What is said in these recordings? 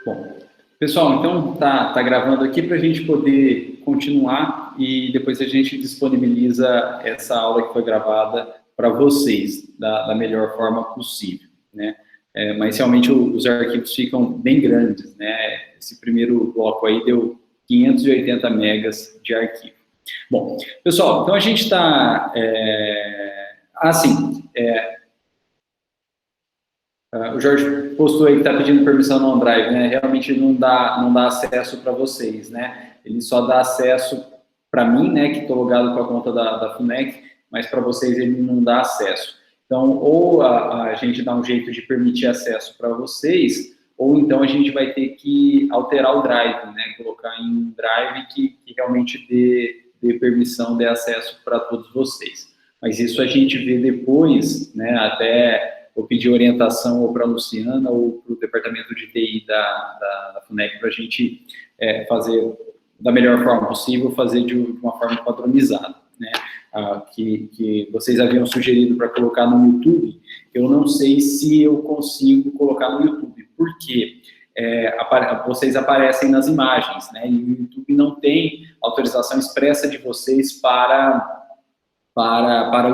Bom, pessoal, então tá gravando aqui para a gente poder continuar e depois a gente disponibiliza essa aula que foi gravada para vocês da melhor forma possível, né? Mas realmente os arquivos ficam bem grandes, né? Esse primeiro bloco aí deu 580 megas de arquivo. Bom, pessoal, então a gente está... o Jorge postou aí que está pedindo permissão no OneDrive, né? Realmente não dá acesso para vocês, né? Ele só dá acesso para mim, né? Que estou logado com a conta da FUNEC, mas para vocês ele não dá acesso. Então, ou a gente dá um jeito de permitir acesso para vocês, ou então a gente vai ter que alterar o Drive, né? Colocar em um Drive que realmente dê permissão, dê acesso para todos vocês. Mas isso a gente vê depois, né? Até eu pedi orientação ou para a Luciana ou para o departamento de TI da FUNEC para a gente fazer da melhor forma possível, fazer de uma forma padronizada, né? Que vocês haviam sugerido para colocar no YouTube, eu não sei se eu consigo colocar no YouTube, porque vocês aparecem nas imagens, né? E o YouTube não tem autorização expressa de vocês para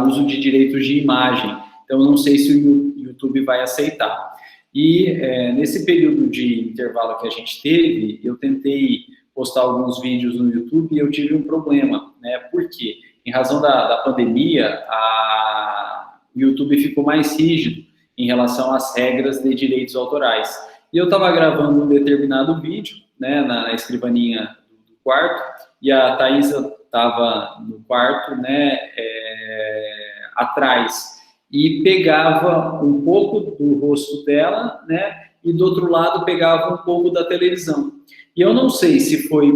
uso de direitos de imagem. Então, eu não sei se o YouTube vai aceitar. E nesse período de intervalo que a gente teve, eu tentei postar alguns vídeos no YouTube e eu tive um problema, né? Por quê? Em razão da pandemia, o YouTube ficou mais rígido em relação às regras de direitos autorais. E eu estava gravando um determinado vídeo, né, na escrivaninha do quarto, e a Thaisa estava no quarto, né, atrás, e pegava um pouco do rosto dela, né, e do outro lado pegava um pouco da televisão. E eu não sei se foi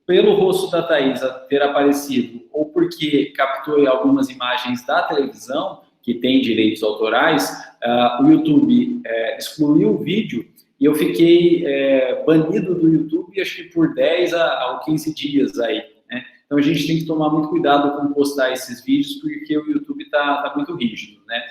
pelo rosto da Thaisa ter aparecido ou porque captou algumas imagens da televisão, que tem direitos autorais, o YouTube excluiu o vídeo e eu fiquei banido do YouTube, acho que por 10 a 15 dias aí, né? Então, a gente tem que tomar muito cuidado com postar esses vídeos, porque o YouTube está muito rígido, né?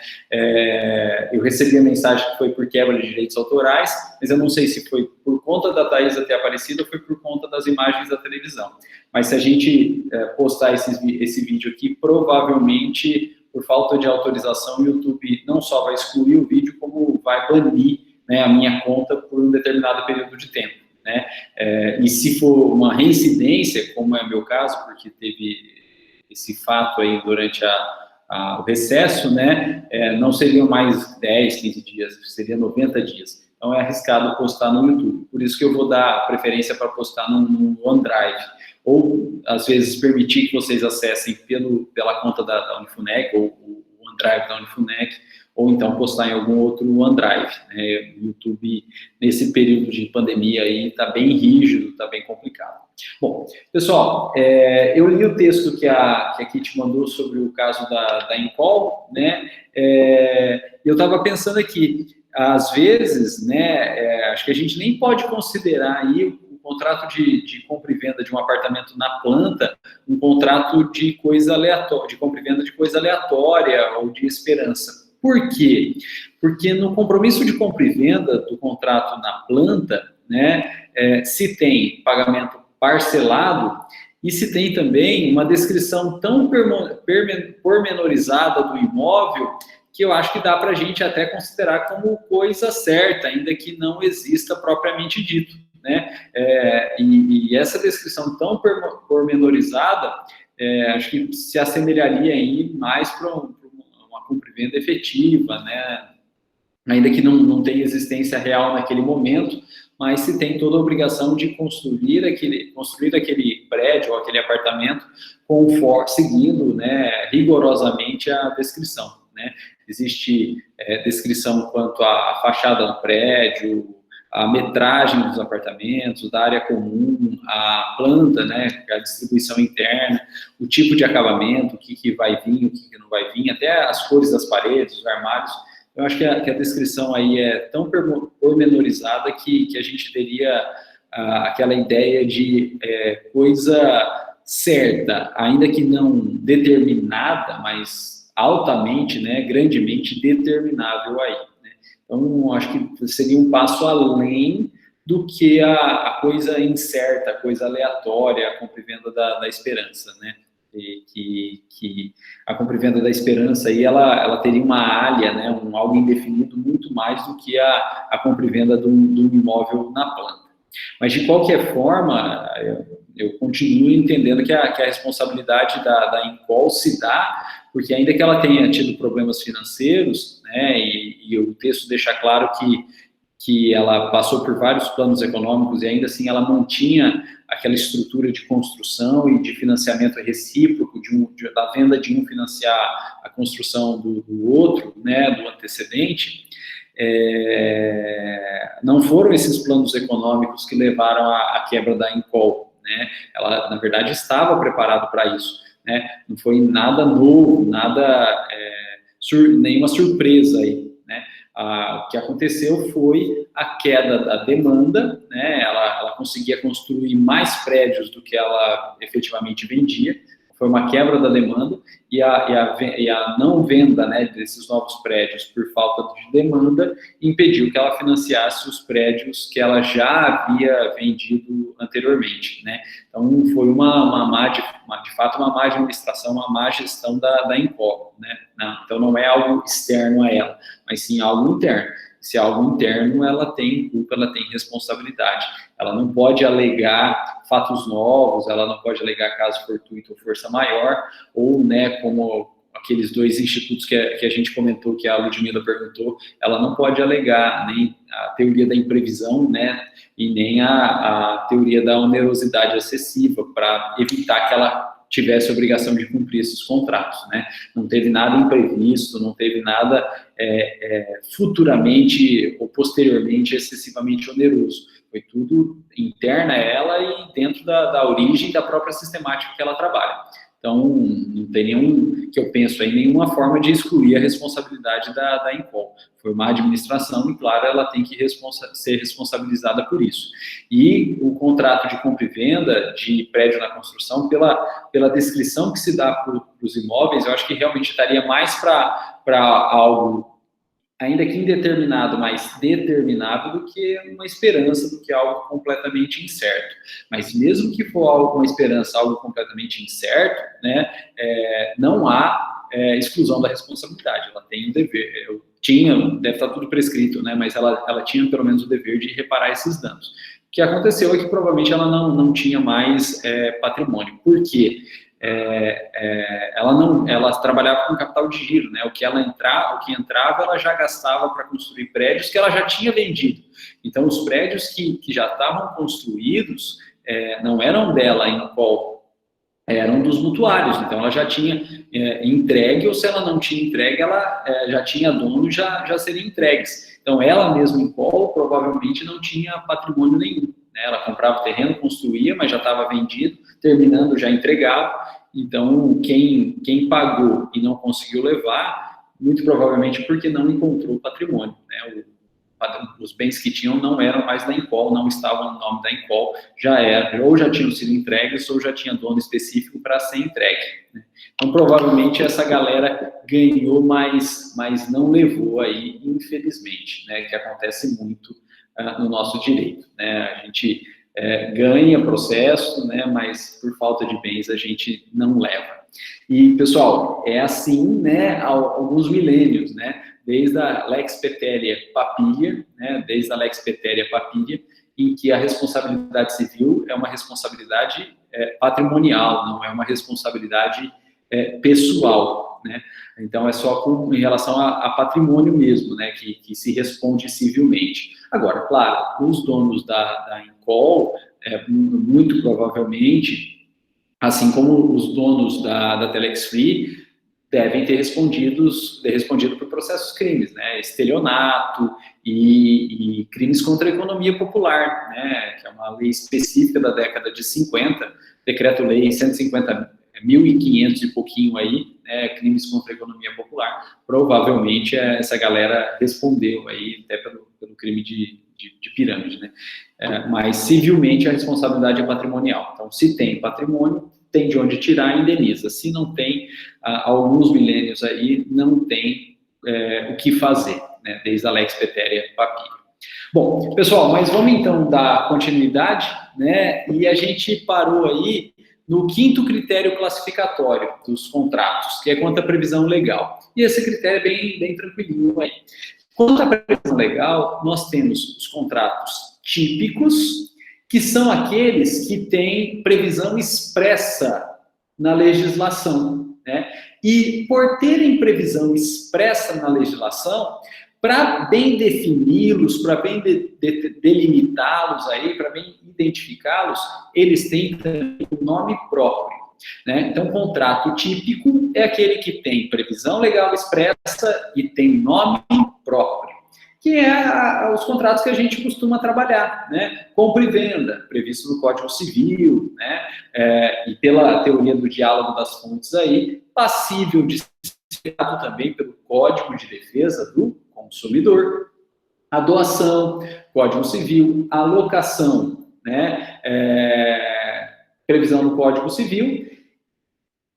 Eu recebi a mensagem que foi por quebra de direitos autorais, mas eu não sei se foi por conta da Thaisa ter aparecido ou foi por conta das imagens da televisão. Mas se a gente postar esse vídeo aqui, provavelmente, por falta de autorização, o YouTube não só vai excluir o vídeo, como vai banir, né, a minha conta por um determinado período de tempo, né? E se for uma reincidência, como é o meu caso, porque teve esse fato aí durante o recesso, né, não seriam mais 10, 15 dias, seria 90 dias. Então é arriscado postar no YouTube. Por isso que eu vou dar preferência para postar no OneDrive. Ou, às vezes, permitir que vocês acessem pela conta da Unifunec, ou o OneDrive da Unifunec, ou então postar em algum outro OneDrive, né? O YouTube, nesse período de pandemia aí, está bem rígido, está bem complicado. Bom, pessoal, eu li o texto que a Kitty mandou sobre o caso da Incol, né? Eu estava pensando aqui, às vezes, né, acho que a gente nem pode considerar aí o contrato de compra e venda de um apartamento na planta um contrato de coisa aleatória, de compra e venda de coisa aleatória ou de esperança. Por quê? Porque no compromisso de compra e venda do contrato na planta, né, se tem pagamento parcelado e se tem também uma descrição tão pormenorizada do imóvel que eu acho que dá para a gente até considerar como coisa certa, ainda que não exista propriamente dito, né? E essa descrição tão pormenorizada, acho que se assemelharia aí mais para uma compra e venda efetiva, né? Ainda que não tenha existência real naquele momento, mas se tem toda a obrigação de construir aquele prédio ou aquele apartamento seguindo, né, rigorosamente a descrição, né? Existe descrição quanto à fachada do prédio, a metragem dos apartamentos, da área comum, a planta, né, a distribuição interna, o tipo de acabamento, o que vai vir, o que não vai vir, até as cores das paredes, os armários. Eu acho que a descrição aí é tão pormenorizada que a gente teria aquela ideia de coisa certa, ainda que não determinada, mas altamente, né, grandemente determinável aí. Né? Então, acho que seria um passo além do que a coisa incerta, a coisa aleatória, a compra e venda da esperança, né? Que a compra e venda da esperança aí, ela teria uma alha, né, algo indefinido muito mais do que a compra e venda do imóvel na planta. Mas, de qualquer forma, eu continuo entendendo que a responsabilidade da Incol se dá, porque ainda que ela tenha tido problemas financeiros, né, e o texto deixa claro que ela passou por vários planos econômicos e ainda assim ela mantinha aquela estrutura de construção e de financiamento recíproco, da venda de um financiar a construção do outro, né, do antecedente. Não foram esses planos econômicos que levaram à quebra da Incol, né? Ela, na verdade, estava preparada para isso, né? Não foi nada novo, nenhuma surpresa aí, né? O que aconteceu foi a queda da demanda, né? Ela conseguia construir mais prédios do que ela efetivamente vendia, foi uma quebra da demanda, e a não venda, né, desses novos prédios por falta de demanda impediu que ela financiasse os prédios que ela já havia vendido anteriormente, né? Então foi de fato uma má administração, uma má gestão da Incol, né? Então não é algo externo a ela, mas sim algo interno. Se é algo interno, ela tem culpa, ela tem responsabilidade. Ela não pode alegar fatos novos, ela não pode alegar caso fortuito ou força maior, ou, né, como aqueles dois institutos que a gente comentou, que a Ludmila perguntou, ela não pode alegar nem a teoria da imprevisão, né, e nem a teoria da onerosidade excessiva, para evitar que ela tivesse a obrigação de cumprir esses contratos, né? Não teve nada imprevisto, não teve nada futuramente ou posteriormente excessivamente oneroso. Foi tudo interna a ela e dentro da origem da própria sistemática que ela trabalha. Então, não tem nenhuma forma de excluir a responsabilidade da Incol. Foi uma administração e, claro, ela tem que ser responsabilizada por isso. E o contrato de compra e venda de prédio na construção, pela descrição que se dá para os imóveis, eu acho que realmente estaria mais para algo, ainda que indeterminado, mas determinado, do que uma esperança, do que algo completamente incerto. Mas mesmo que for uma esperança, algo completamente incerto, né, não há exclusão da responsabilidade. Ela tem o dever, deve estar tudo prescrito, né, mas ela tinha pelo menos o dever de reparar esses danos. O que aconteceu é que provavelmente ela não tinha mais patrimônio. Por quê? Ela trabalhava com capital de giro, né? O que entrava, ela já gastava para construir prédios que ela já tinha vendido. Então, os prédios que já estavam construídos não eram dela em qual, eram dos mutuários. Então, ela já tinha entregue, ou se ela não tinha entregue, ela já tinha dono, já seriam entregues. Então, ela mesma em qual provavelmente não tinha patrimônio nenhum. Ela comprava o terreno, construía, mas já estava vendido, terminando, já entregava. Então, quem pagou e não conseguiu levar, muito provavelmente porque não encontrou patrimônio, né? Os bens que tinham não eram mais da Incol, não estavam no nome da Incol, ou já tinham sido entregues, ou já tinha dono específico para ser entregue, né? Então, provavelmente, essa galera ganhou, mas não levou aí, infelizmente, né? Que acontece muito no nosso direito, né? A gente ganha processo, né? Mas por falta de bens a gente não leva. E, pessoal, é assim, né, há alguns milênios, né? Desde a Lex Peteria Papilha, né? Desde a Lex Peteria Papilha, em que a responsabilidade civil é uma responsabilidade patrimonial, não é uma responsabilidade pessoal, né? Então, é só em relação a patrimônio mesmo, né, que se responde civilmente. Agora, claro, os donos da Incol, muito provavelmente, assim como os donos da Telex Free, devem ter respondido por processos crimes, né, estelionato e crimes contra a economia popular, né, que é uma lei específica da década de 50, Decreto-Lei 150.500 e pouquinho aí, né, crimes contra a economia popular. Provavelmente essa galera respondeu aí até pelo crime de pirâmide, né? Mas civilmente a responsabilidade é patrimonial. Então, se tem patrimônio, tem de onde tirar, indeniza. Se não tem, há alguns milênios aí, não tem o que fazer, né, desde a Lex Peteria Papilha. Bom, pessoal, mas vamos então dar continuidade, né? E a gente parou aí no quinto critério classificatório dos contratos, que é quanto à previsão legal. E esse critério é bem tranquilinho aí. Quanto à previsão legal, nós temos os contratos típicos, que são aqueles que têm previsão expressa na legislação, né? E por terem previsão expressa na legislação, para bem defini-los, para bem delimitá-los aí, para bem identificá-los, eles têm também um nome próprio, né? Então, contrato típico é aquele que tem previsão legal expressa e tem nome próprio, que é os contratos que a gente costuma trabalhar, né? Compra e venda, previsto no Código Civil, né? E pela teoria do diálogo das fontes aí, passível de ser também pelo Código de Defesa do Consumidor. A doação, Código Civil, a locação, né? Previsão no Código Civil,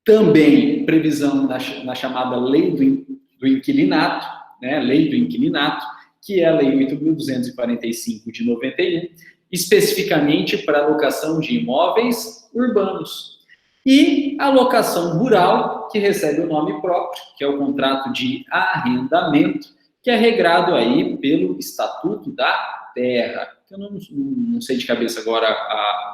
também previsão na chamada Lei do Inquilinato, né? Lei do Inquilinato, que é a Lei 8.245 de 91, especificamente para a locação de imóveis urbanos. E a locação rural, que recebe o nome próprio, que é o contrato de arrendamento, que é regrado aí pelo Estatuto da Terra. Eu não sei de cabeça agora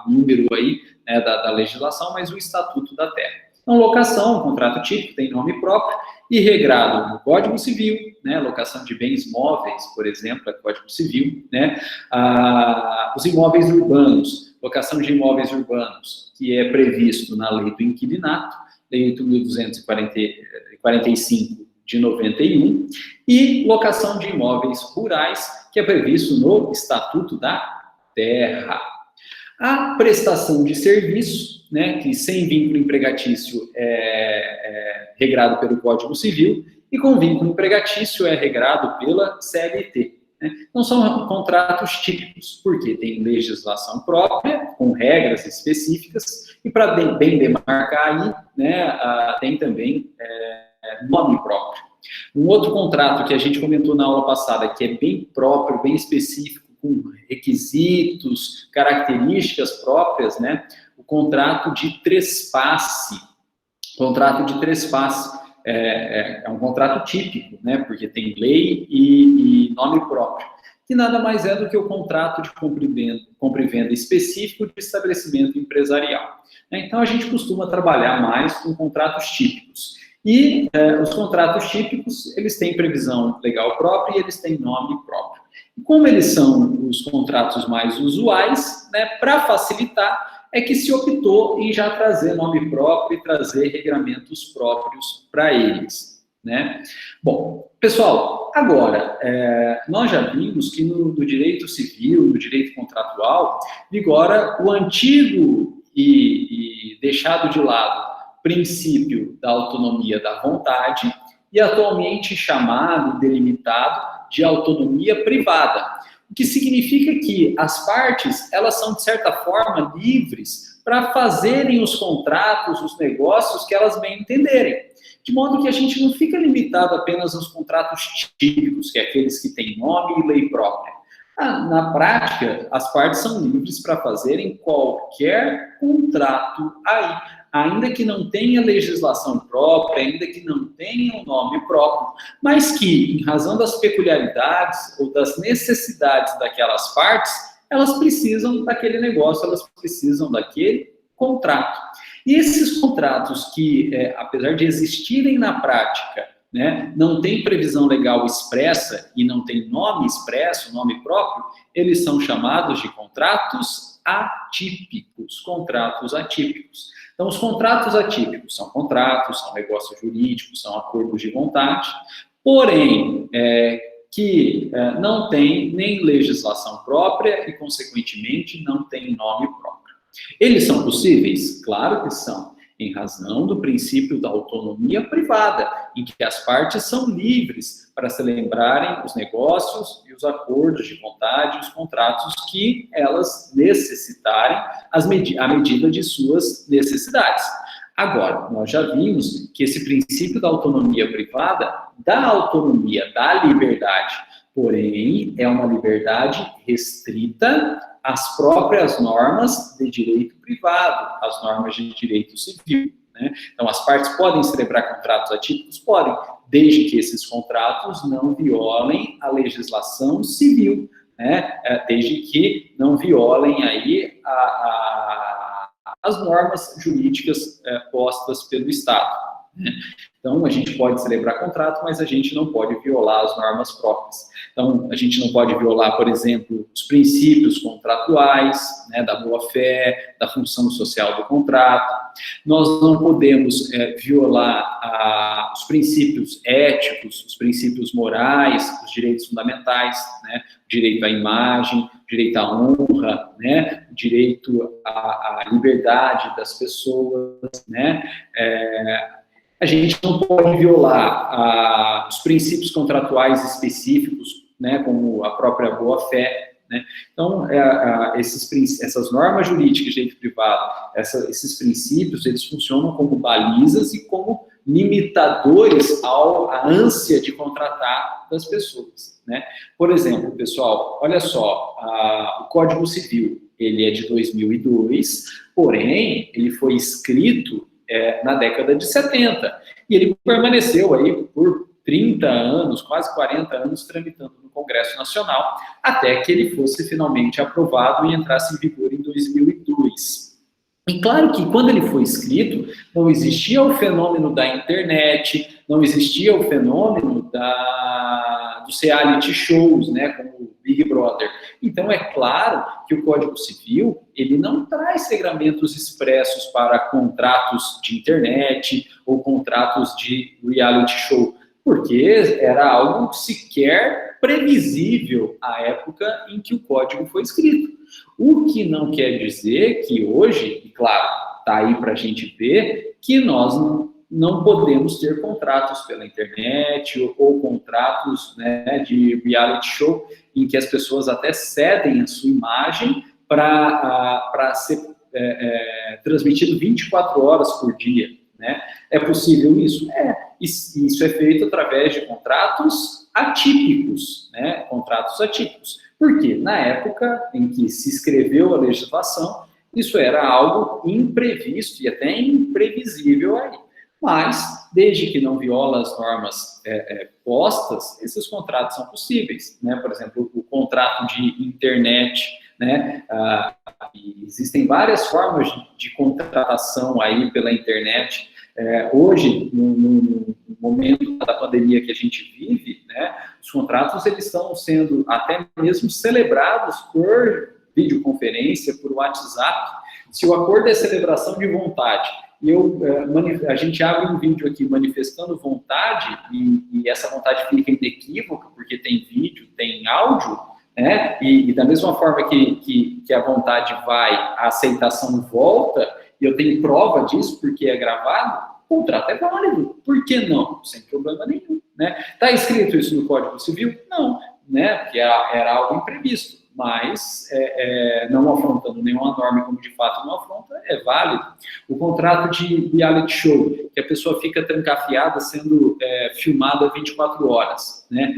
o número aí, né, da legislação, mas o Estatuto da Terra. Então, locação, contrato típico, tem nome próprio, e regrado no Código Civil, né, locação de bens móveis, por exemplo, é Código Civil, né, os imóveis urbanos, locação de imóveis urbanos, que é previsto na Lei do Inquilinato, Lei 8.245 de 91, e locação de imóveis rurais, que é previsto no Estatuto da Terra. A prestação de serviço, né, que sem vínculo empregatício é regrado pelo Código Civil, e com vínculo empregatício é regrado pela CLT. Né? Então, são contratos típicos, porque tem legislação própria, com regras específicas, e para bem demarcar aí, né, tem também nome próprio. Um outro contrato que a gente comentou na aula passada, que é bem próprio, bem específico, com requisitos, características próprias, né? O contrato de trespasse. O contrato de trespasse é um contrato típico, né? Porque tem lei e nome próprio, que nada mais é do que o contrato de compra e venda específico de estabelecimento empresarial. Então, a gente costuma trabalhar mais com contratos típicos. E os contratos típicos, eles têm previsão legal própria e eles têm nome próprio. E como eles são os contratos mais usuais, né, para facilitar, é que se optou em já trazer nome próprio e trazer regramentos próprios para eles. Né? Bom, pessoal, agora, nós já vimos que no direito civil, no direito contratual, vigora o antigo e deixado de lado princípio da autonomia da vontade e atualmente chamado, delimitado de autonomia privada, o que significa que as partes, elas são, de certa forma, livres para fazerem os contratos, os negócios que elas bem entenderem, de modo que a gente não fica limitado apenas aos contratos típicos, que é aqueles que têm nome e lei própria. Na prática, as partes são livres para fazerem qualquer contrato aí, ainda que não tenha legislação própria, ainda que não tenha um nome próprio, mas que, em razão das peculiaridades ou das necessidades daquelas partes, elas precisam daquele negócio, elas precisam daquele contrato. E esses contratos que, apesar de existirem na prática, né, não tem previsão legal expressa e não tem nome expresso, nome próprio, eles são chamados de contratos atípicos. Contratos atípicos. Então, os contratos atípicos são contratos, são negócios jurídicos, são acordos de vontade, porém, que não tem nem legislação própria e, consequentemente, não tem nome próprio. Eles são possíveis? Claro que são, em razão do princípio da autonomia privada, em que as partes são livres para celebrarem os negócios e os acordos de vontade, os contratos que elas necessitarem, à medida de suas necessidades. Agora, nós já vimos que esse princípio da autonomia privada, da autonomia, da liberdade Porém, é uma liberdade restrita às próprias normas de direito privado, às normas de direito civil, né? Então, as partes podem celebrar contratos atípicos? Podem, desde que esses contratos não violem a legislação civil, né? Desde que não violem aí as normas jurídicas postas pelo Estado, né? Então, a gente pode celebrar contrato, mas a gente não pode violar as normas próprias. Então, a gente não pode violar, por exemplo, os princípios contratuais, né, da boa-fé, da função social do contrato. Nós não podemos violar os princípios éticos, os princípios morais, os direitos fundamentais, né, o direito à imagem, o direito à honra, né, o direito à liberdade das pessoas, né, a gente não pode violar os princípios contratuais específicos, né, como a própria boa-fé, né? Então, essas normas jurídicas de direito privado, esses princípios, eles funcionam como balizas e como limitadores à ânsia de contratar das pessoas, né? Por exemplo, pessoal, olha só, o Código Civil, ele é de 2002, porém, ele foi escrito na década de 70. E ele permaneceu aí por 30 anos, quase 40 anos, tramitando no Congresso Nacional, até que ele fosse finalmente aprovado e entrasse em vigor em 2002. E claro que quando ele foi escrito, não existia o fenômeno da internet, não existia o fenômeno dos reality shows, né, como o Big Brother. Então, é claro que o Código Civil, ele não traz regramentos expressos para contratos de internet ou contratos de reality show, porque era algo sequer previsível à época em que o código foi escrito. O que não quer dizer que hoje, e claro, está aí para a gente ver, que nós não podemos ter contratos pela internet ou contratos, né, de reality show em que as pessoas até cedem a sua imagem para ser transmitido 24 horas por dia, né? É possível isso? Isso é feito através de contratos atípicos, né? Contratos atípicos. Porque na época em que se escreveu a legislação, isso era algo imprevisto e até imprevisível aí. Mas, desde que não viola as normas postas, esses contratos são possíveis, né? Por exemplo, o contrato de internet, né? Existem várias formas de contratação aí pela internet. Hoje, no momento da pandemia que a gente vive, né, os contratos eles estão sendo até mesmo celebrados por videoconferência, por WhatsApp. Se o acordo é celebração de vontade, a gente abre um vídeo aqui manifestando vontade e essa vontade fica inequívoca, porque tem vídeo, tem áudio, né? E da mesma forma que a vontade vai, a aceitação volta, e eu tenho prova disso porque é gravado, o contrato é válido. Por que não? Sem problema nenhum, né? Está escrito isso no Código Civil? Não, né? Porque era algo imprevisto, mas não afrontando nenhuma norma, como de fato não afronta, é válido. O contrato de reality show, que a pessoa fica trancafiada sendo filmada 24 horas, né?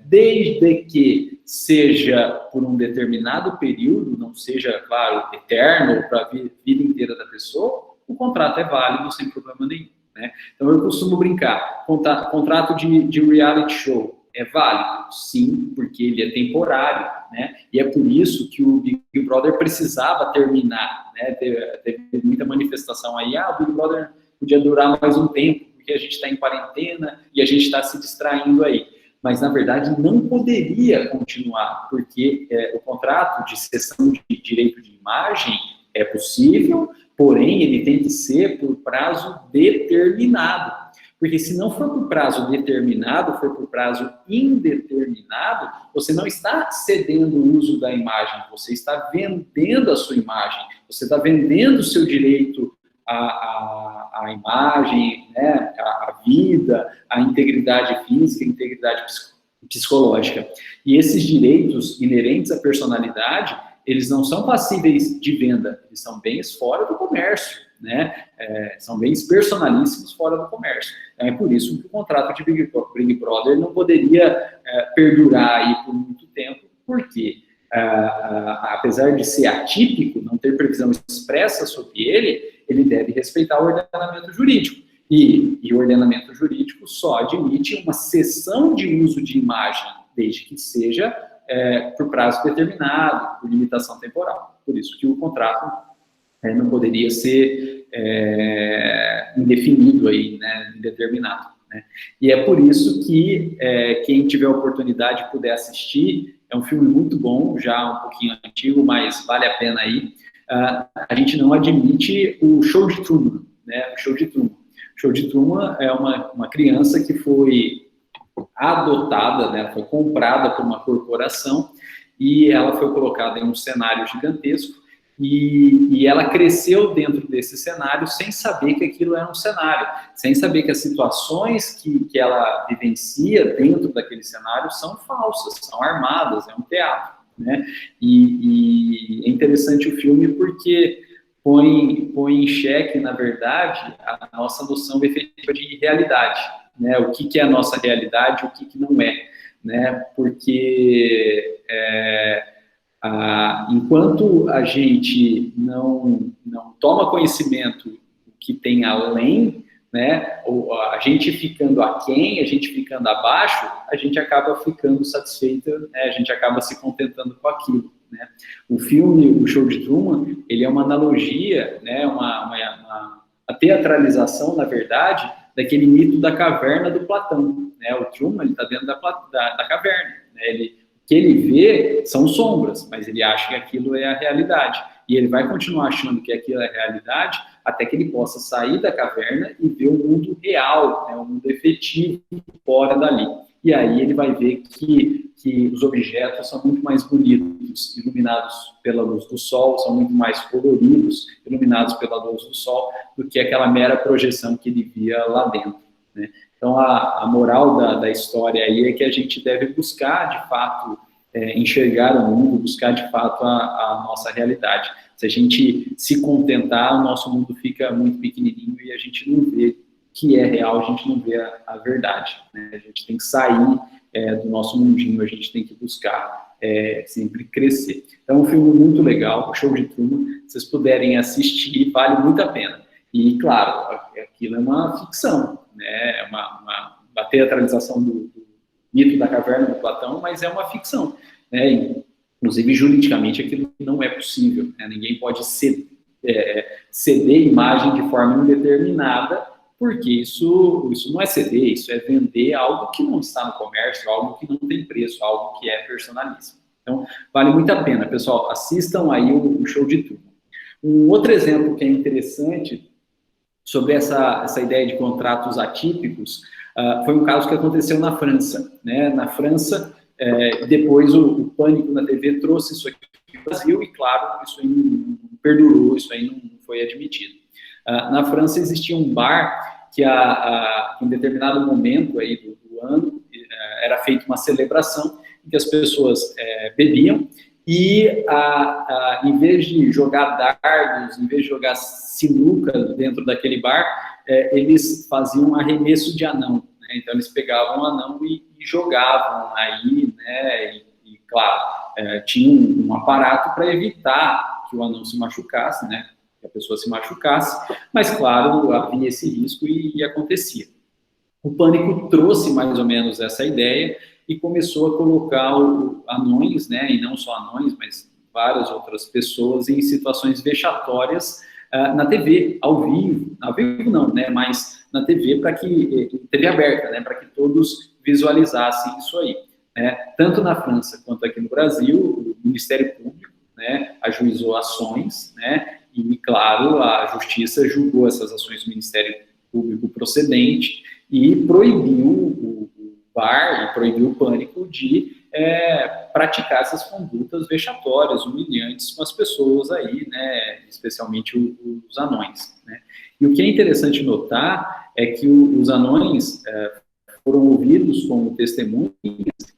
Desde que seja por um determinado período, não seja, claro, eterno, para a vida inteira da pessoa, o contrato é válido sem problema nenhum, né? Então, eu costumo brincar, contrato de reality show é válido? Sim, porque ele é temporário, né? E é por isso que o Big Brother precisava terminar, né? Teve muita manifestação aí, o Big Brother podia durar mais um tempo, porque a gente está em quarentena e a gente está se distraindo aí. Mas, na verdade, não poderia continuar, porque o contrato de cessão de direito de imagem é possível, porém, ele tem que ser por prazo determinado. Porque se não for por prazo determinado, for por prazo indeterminado, você não está cedendo o uso da imagem, você está vendendo a sua imagem, você está vendendo o seu direito à imagem, né, à vida, à integridade física, à integridade psicológica. E esses direitos inerentes à personalidade, eles não são passíveis de venda, eles são bens fora do comércio, né? São bens personalíssimos fora do comércio. Então, é por isso que o contrato de Big Brother não poderia perdurar aí por muito tempo, porque apesar de ser atípico, não ter previsão expressa sobre ele deve respeitar o ordenamento jurídico. E o ordenamento jurídico só admite uma cessão de uso de imagem, desde que seja por prazo determinado, por limitação temporal. Por isso que o contrato não poderia ser indefinido aí, né, indeterminado. Né? E é por isso que quem tiver a oportunidade e puder assistir, é um filme muito bom, já um pouquinho antigo, mas vale a pena aí. A gente não admite o Show de Truman, né? O Show de Truman. O Show de Truman é uma criança que foi adotada, né? Foi comprada por uma corporação e ela foi colocada em um cenário gigantesco e ela cresceu dentro desse cenário sem saber que aquilo era um cenário, sem saber que as situações que ela vivencia dentro daquele cenário são falsas, são armadas, é um teatro, né? E é interessante o filme porque põe em xeque, na verdade, a nossa noção efetiva de realidade, né? O que é a nossa realidade e o que não é, né? Porque enquanto a gente não toma conhecimento do que tem além, né? Ou a gente ficando aquém, a gente ficando abaixo, a gente acaba ficando satisfeita, né? A gente acaba se contentando com aquilo. Né? O filme, o Show de Truman, ele é uma analogia, né, uma teatralização, na verdade, daquele mito da caverna do Platão. Né? O Truman está dentro da caverna. Né? O que ele vê são sombras, mas ele acha que aquilo é a realidade. E ele vai continuar achando que aquilo é a realidade até que ele possa sair da caverna e ver o mundo real, né, o mundo efetivo fora dali. E aí ele vai ver que os objetos são muito mais bonitos, iluminados pela luz do sol, são muito mais coloridos, iluminados pela luz do sol, do que aquela mera projeção que ele via lá dentro. Né? Então, a moral da história aí é que a gente deve buscar, de fato, enxergar o mundo, buscar, de fato, a nossa realidade. Se a gente se contentar, o nosso mundo fica muito pequenininho e a gente não vê que é real, a gente não vê a verdade. Né? A gente tem que sair do nosso mundinho, a gente tem que buscar sempre crescer. Então, é um filme muito legal, o Show de Truman, se vocês puderem assistir, vale muito a pena. E, claro, aquilo é uma ficção, né? É uma teatralização do mito da caverna do Platão, mas é uma ficção. Né? Inclusive, juridicamente, aquilo não é possível. Né? Ninguém pode ceder imagem de forma indeterminada, porque isso não é ceder, isso é vender algo que não está no comércio, algo que não tem preço, algo que é personalíssimo. Então, vale muito a pena, pessoal. Assistam aí o Show de Truman. Um outro exemplo que é interessante sobre essa ideia de contratos atípicos foi um caso que aconteceu na França. Né? Na França, depois o Pânico na TV trouxe isso aqui para o Brasil e, claro, isso aí não perdurou, isso aí não foi admitido. Na França existia um bar que em determinado momento aí do ano era feita uma celebração em que as pessoas bebiam e em vez de jogar dardos, em vez de jogar sinuca dentro daquele bar, eles faziam arremesso de anão. Né? Então eles pegavam o anão e jogavam aí, né? E claro, tinha um aparato para evitar que o anão se machucasse, né? Que a pessoa se machucasse, mas, claro, havia esse risco e acontecia. O Pânico trouxe mais ou menos essa ideia e começou a colocar anões, né, e não só anões, mas várias outras pessoas em situações vexatórias na TV, ao vivo não, né, mas na TV, TV aberta, né, para que todos visualizassem isso aí. Né? Tanto na França quanto aqui no Brasil, o Ministério Público, né, ajuizou ações, né, e, claro, a Justiça julgou essas ações do Ministério Público procedente e proibiu o bar, e proibiu o Pânico de praticar essas condutas vexatórias, humilhantes com as pessoas aí, né, especialmente os anões. Né? E o que é interessante notar é que os anões foram ouvidos como testemunhas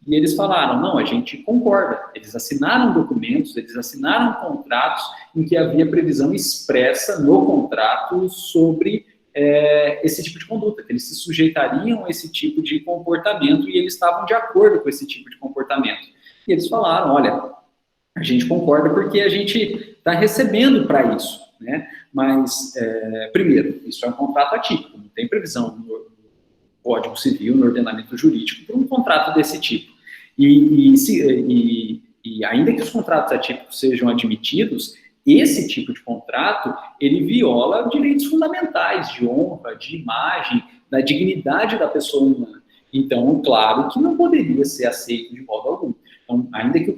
E eles falaram, não, a gente concorda. Eles assinaram documentos, eles assinaram contratos em que havia previsão expressa no contrato sobre esse tipo de conduta, que eles se sujeitariam a esse tipo de comportamento e eles estavam de acordo com esse tipo de comportamento. E eles falaram, olha, a gente concorda porque a gente está recebendo para isso, né? Mas, primeiro, isso é um contrato atípico, não tem previsão no Código Civil, no ordenamento jurídico, para um contrato desse tipo. E ainda que os contratos atípicos sejam admitidos, esse tipo de contrato, ele viola direitos fundamentais de honra, de imagem, da dignidade da pessoa humana. Então, claro que não poderia ser aceito de modo algum. Então, ainda que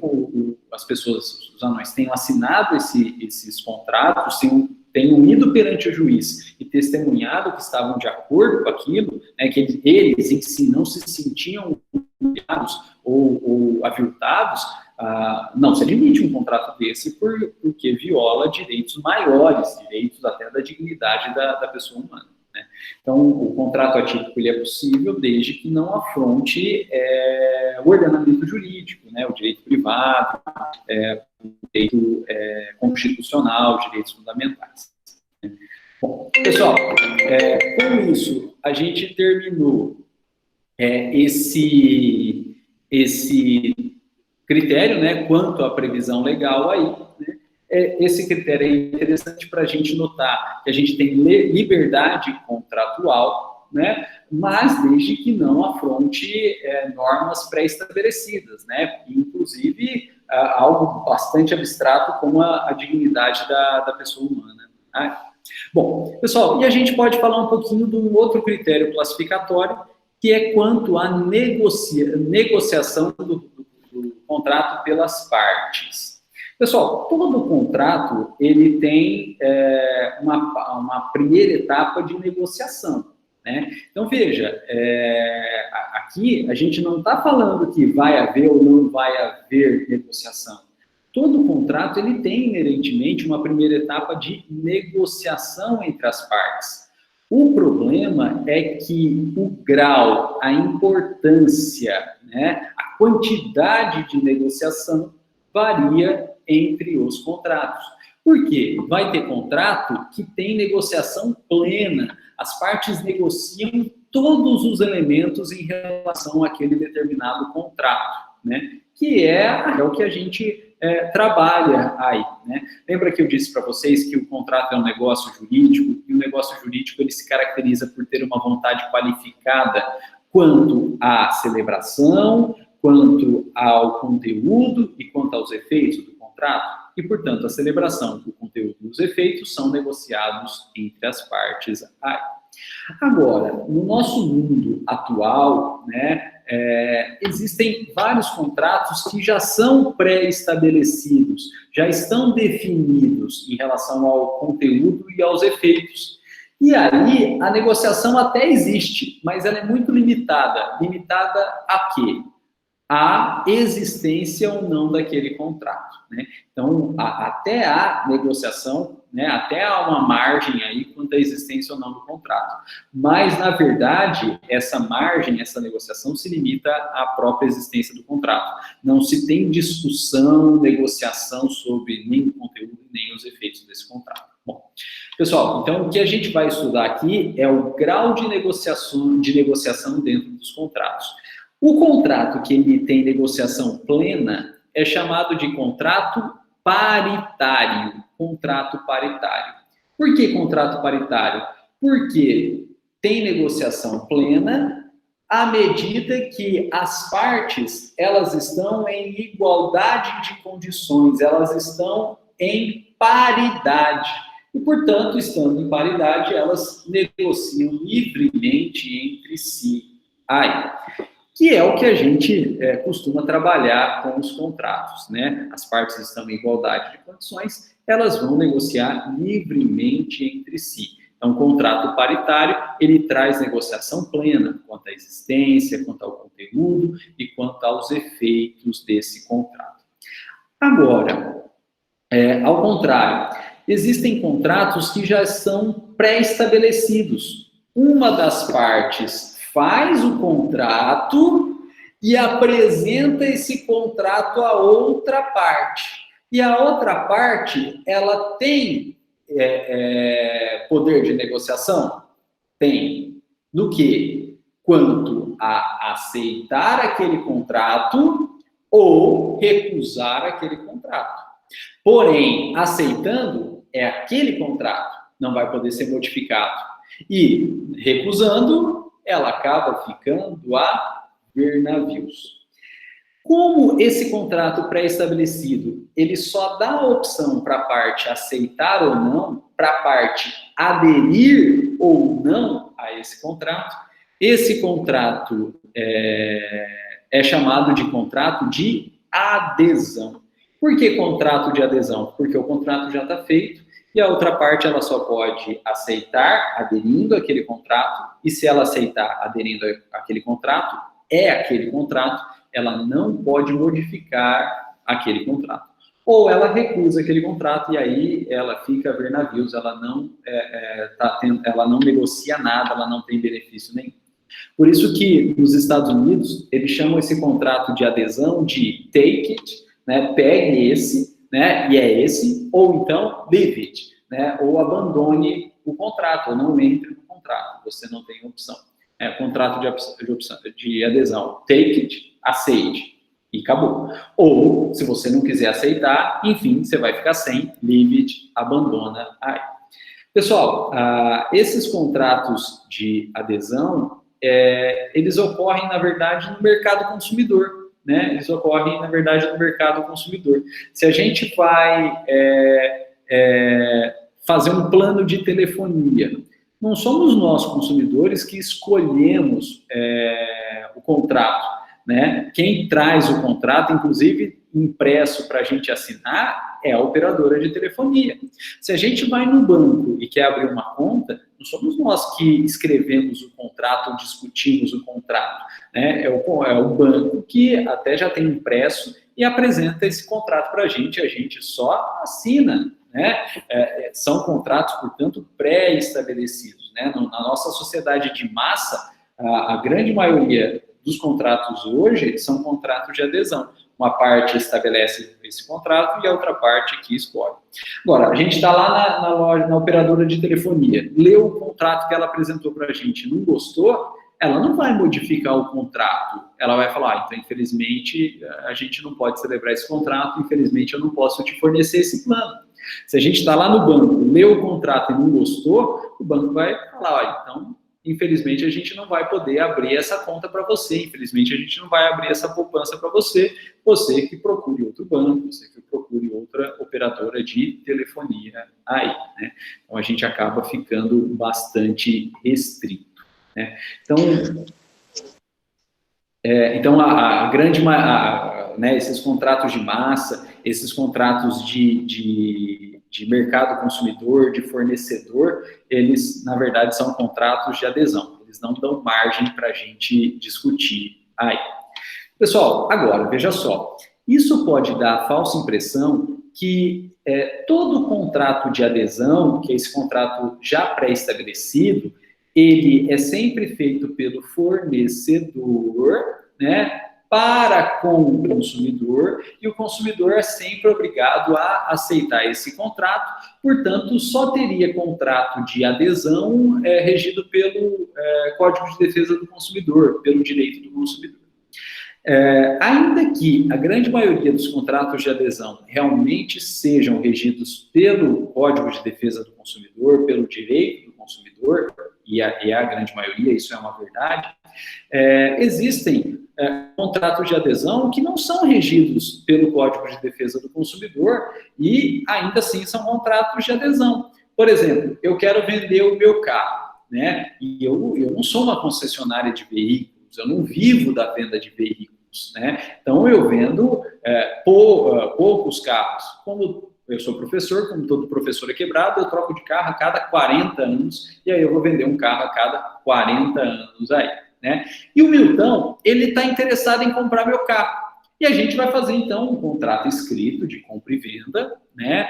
as pessoas, os anões, tenham assinado esses contratos, tenham ido perante o juiz e testemunhado que estavam de acordo com aquilo, né, que eles em si não se sentiam humilhados ou aviltados, não se admite um contrato desse porque viola direitos maiores, direitos até da dignidade da pessoa humana. Né? Então, o contrato atípico ele é possível desde que não afronte o ordenamento jurídico, né, o direito privado, o direito constitucional, direitos fundamentais. Bom, pessoal, com isso, a gente terminou esse critério, né, quanto à previsão legal aí, né? Esse critério é interessante para a gente notar que a gente tem liberdade contratual, né, mas desde que não afronte normas pré-estabelecidas, né, inclusive algo bastante abstrato como a dignidade da pessoa humana. Né? Bom, pessoal, e a gente pode falar um pouquinho de um outro critério classificatório, que é quanto à negociação do contrato pelas partes. Pessoal, todo contrato, ele tem uma primeira etapa de negociação, né? Então, veja, aqui a gente não está falando que vai haver ou não vai haver negociação. Todo contrato, ele tem inerentemente uma primeira etapa de negociação entre as partes. O problema é que o grau, a importância, né, a quantidade de negociação varia entre os contratos. Por quê? Vai ter contrato que tem negociação plena, as partes negociam todos os elementos em relação àquele determinado contrato, né? Que é o que a gente trabalha aí, né? Lembra que eu disse para vocês que o contrato é um negócio jurídico, e o negócio jurídico ele se caracteriza por ter uma vontade qualificada quanto à celebração, quanto ao conteúdo e quanto aos efeitos do contrato, e, portanto, a celebração, o conteúdo e os efeitos são negociados entre as partes aí. Agora, no nosso mundo atual, né, existem vários contratos que já são pré-estabelecidos, já estão definidos em relação ao conteúdo e aos efeitos. E aí, a negociação até existe, mas ela é muito limitada. Limitada a quê? A existência ou não daquele contrato, né? Então, até há negociação, né? Até há uma margem aí quanto à existência ou não do contrato. Mas, na verdade, essa margem, essa negociação se limita à própria existência do contrato. Não se tem discussão, negociação sobre nem o conteúdo, nem os efeitos desse contrato. Bom, pessoal, então o que a gente vai estudar aqui é o grau de negociação dentro dos contratos. O contrato que ele tem negociação plena é chamado de contrato paritário. Contrato paritário. Por que contrato paritário? Porque tem negociação plena à medida que as partes elas estão em igualdade de condições, elas estão em paridade. E, portanto, estando em paridade, elas negociam livremente entre si. Que é o que a gente costuma trabalhar com os contratos, né? As partes estão em igualdade de condições, elas vão negociar livremente entre si. Então, o contrato paritário, ele traz negociação plena quanto à existência, quanto ao conteúdo e quanto aos efeitos desse contrato. Agora, ao contrário, existem contratos que já são pré-estabelecidos. Uma das partes faz o contrato e apresenta esse contrato à outra parte. E a outra parte, ela tem poder de negociação? Tem. No que? Quanto a aceitar aquele contrato ou recusar aquele contrato. Porém, aceitando, é aquele contrato, não vai poder ser modificado. E recusando, ela acaba ficando a ver navios. Como esse contrato pré-estabelecido, ele só dá a opção para a parte aceitar ou não, para a parte aderir ou não a esse contrato é chamado de contrato de adesão. Por que contrato de adesão? Porque o contrato já está feito e a outra parte ela só pode aceitar aderindo àquele contrato, e se ela aceitar aderindo àquele contrato, é aquele contrato, ela não pode modificar aquele contrato. Ou ela recusa aquele contrato e aí ela fica a ver navios, ela não negocia nada, ela não tem benefício nenhum. Por isso que nos Estados Unidos, eles chamam esse contrato de adesão de take it, né, pegue esse, né, e é esse, ou então leave it, né, ou abandone o contrato, ou não entre no contrato, você não tem opção. Contrato de adesão, take it, aceite, e acabou. Ou, se você não quiser aceitar, enfim, você vai ficar sem, leave it, abandona aí. Pessoal, esses contratos de adesão, eles ocorrem, na verdade, no mercado consumidor, né? Eles ocorrem, na verdade, no mercado consumidor. Se a gente vai fazer um plano de telefonia, não somos nós, consumidores, que escolhemos o contrato, né? Quem traz o contrato, inclusive impresso para a gente assinar, é a operadora de telefonia. Se a gente vai no banco e quer abrir uma conta, não somos nós que escrevemos o contrato ou discutimos o contrato, né? É o banco que até já tem impresso e apresenta esse contrato para a gente só assina, né? São contratos, portanto, pré-estabelecidos, né? Na nossa sociedade de massa, a grande maioria dos contratos hoje são contratos de adesão. Uma parte estabelece esse contrato e a outra parte que escolhe. Agora, a gente está lá na loja, na operadora de telefonia, leu o contrato que ela apresentou para a gente, não gostou, ela não vai modificar o contrato. Ela vai falar, então, infelizmente, a gente não pode celebrar esse contrato, infelizmente, eu não posso te fornecer esse plano. Se a gente está lá no banco, leu o contrato e não gostou, o banco vai falar, então, infelizmente, a gente não vai poder abrir essa conta para você, infelizmente, a gente não vai abrir essa poupança para você, você que procure outro banco, você que procure outra operadora de telefonia aí, né? Então, a gente acaba ficando bastante restrito, né? Então, esses contratos de massa, esses contratos de mercado consumidor, de fornecedor, eles, na verdade, são contratos de adesão. Eles não dão margem para a gente discutir aí. Pessoal, agora, veja só. Isso pode dar a falsa impressão que todo contrato de adesão, que é esse contrato já pré-estabelecido, ele é sempre feito pelo fornecedor, né, para com o consumidor, e o consumidor é sempre obrigado a aceitar esse contrato, portanto, só teria contrato de adesão regido pelo Código de Defesa do Consumidor, pelo direito do consumidor. Ainda que a grande maioria dos contratos de adesão realmente sejam regidos pelo Código de Defesa do Consumidor, pelo direito do consumidor, e a grande maioria, isso é uma verdade, existem contratos de adesão que não são regidos pelo Código de Defesa do Consumidor e ainda assim são contratos de adesão. Por exemplo, eu quero vender o meu carro, né? E eu não sou uma concessionária de veículos, eu não vivo da venda de veículos, né? Então eu vendo poucos carros. Como eu sou professor, como todo professor é quebrado, eu troco de carro a cada 40 anos, e aí eu vou vender um carro a cada 40 anos aí, né? E o Milton, ele está interessado em comprar meu carro. E a gente vai fazer, então, um contrato escrito de compra e venda, né?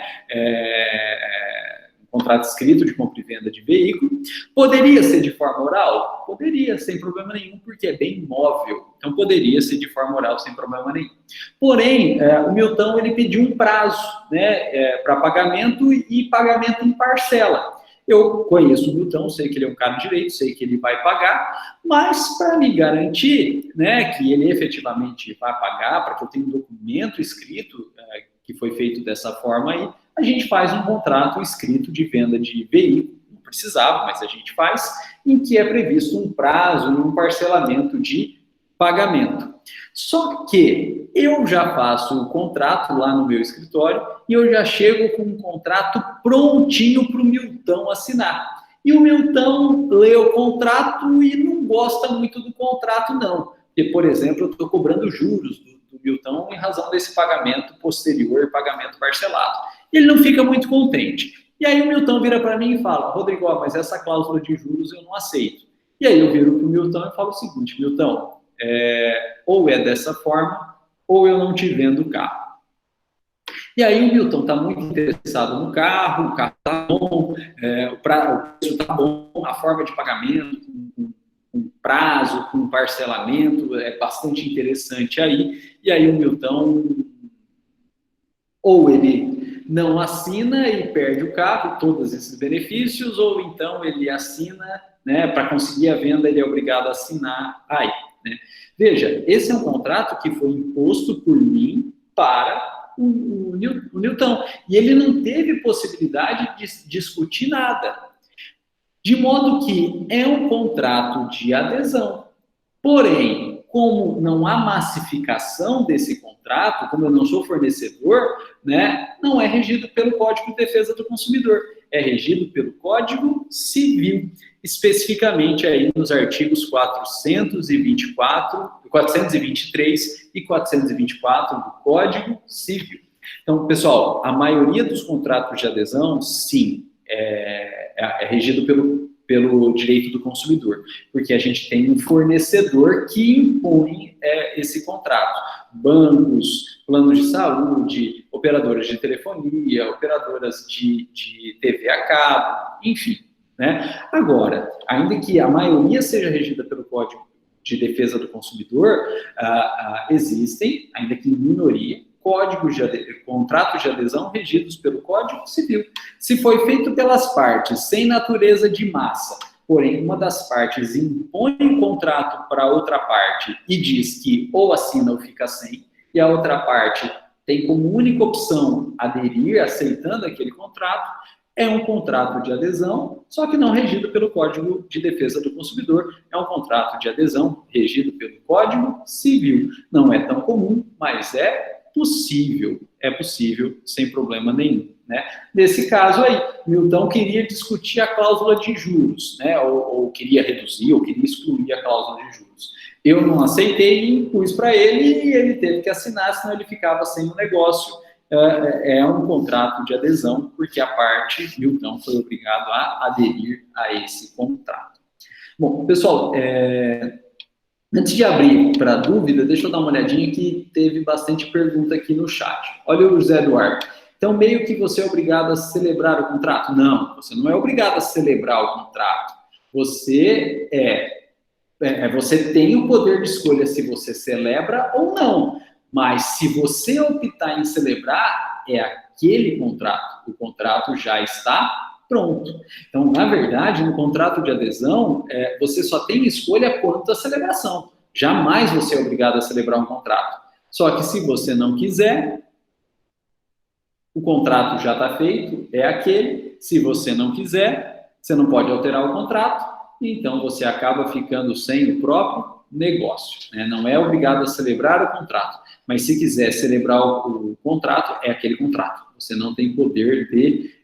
Um contrato escrito de compra e venda de veículo. Poderia ser de forma oral? poderia, sem problema nenhum, porque é bem móvel. Então, poderia ser de forma oral, sem problema nenhum. Porém, o Milton, ele pediu um prazo, né, para pagamento e pagamento em parcela. Eu conheço o Milton, sei que ele é um cara de direito, sei que ele vai pagar, mas para me garantir, né, que ele efetivamente vai pagar, para que eu tenha um documento escrito que foi feito dessa forma aí, a gente faz um contrato escrito de venda de veículo, não precisava, mas a gente faz, em que é previsto um prazo e um parcelamento de pagamento. Só que eu já faço o contrato lá no meu escritório e eu já chego com um contrato prontinho para o Milton assinar. E o Milton lê o contrato e não gosta muito do contrato, não. Porque, por exemplo, eu estou cobrando juros do Milton em razão desse pagamento posterior, pagamento parcelado. Ele não fica muito contente. E aí o Milton vira para mim e fala, Rodrigo, mas essa cláusula de juros eu não aceito. E aí eu viro para o Milton e falo o seguinte, Milton, ou é dessa forma, ou eu não te vendo o carro. E aí o Milton está muito interessado no carro, o carro está bom, o preço está bom, a forma de pagamento, com prazo, com parcelamento, é bastante interessante aí. E aí o Milton, ou ele não assina e perde o carro, todos esses benefícios, ou então ele assina, né, para conseguir a venda, ele é obrigado a assinar aí. Né? Veja, esse é um contrato que foi imposto por mim para o Newton, e ele não teve possibilidade de discutir nada. De modo que é um contrato de adesão. Porém, como não há massificação desse contrato, como eu não sou fornecedor, né, não é regido pelo Código de Defesa do Consumidor, é regido pelo Código Civil, especificamente aí nos artigos 424, 423 e 424 do Código Civil. Então, pessoal, a maioria dos contratos de adesão, sim, é regido pelo direito do consumidor, porque a gente tem um fornecedor que impõe esse contrato. Bancos, planos de saúde, operadoras de telefonia, operadoras de TV a cabo, enfim. Né? Agora, ainda que a maioria seja regida pelo Código de Defesa do Consumidor, existem, ainda que em minoria, contratos de adesão regidos pelo Código Civil. Se foi feito pelas partes sem natureza de massa, porém uma das partes impõe um contrato para outra parte e diz que ou assina ou fica sem, e a outra parte tem como única opção aderir, aceitando aquele contrato, é um contrato de adesão, só que não regido pelo Código de Defesa do Consumidor, é um contrato de adesão regido pelo Código Civil. Não é tão comum, mas é possível sem problema nenhum. Né? Nesse caso aí, Milton queria discutir a cláusula de juros, né? ou queria reduzir, ou queria excluir a cláusula de juros. Eu não aceitei e impus para ele, e ele teve que assinar, senão ele ficava sem o negócio. É um contrato de adesão, porque a parte, Milton, foi obrigado a aderir a esse contrato. Bom, pessoal, antes de abrir para dúvida, deixa eu dar uma olhadinha que teve bastante pergunta aqui no chat. Olha o José Eduardo. Então, meio que você é obrigado a celebrar o contrato? Não, você não é obrigado a celebrar o contrato. Você você tem o poder de escolha se você celebra ou não. Mas se você optar em celebrar, é aquele contrato. O contrato já está pronto. Então, na verdade, no contrato de adesão, você só tem escolha quanto à celebração. Jamais você é obrigado a celebrar um contrato. Só que se você não quiser, o contrato já está feito, é aquele. Se você não quiser, você não pode alterar o contrato, então você acaba ficando sem o próprio negócio. Né? Não é obrigado a celebrar o contrato, mas se quiser celebrar o contrato, é aquele contrato. Você não tem poder de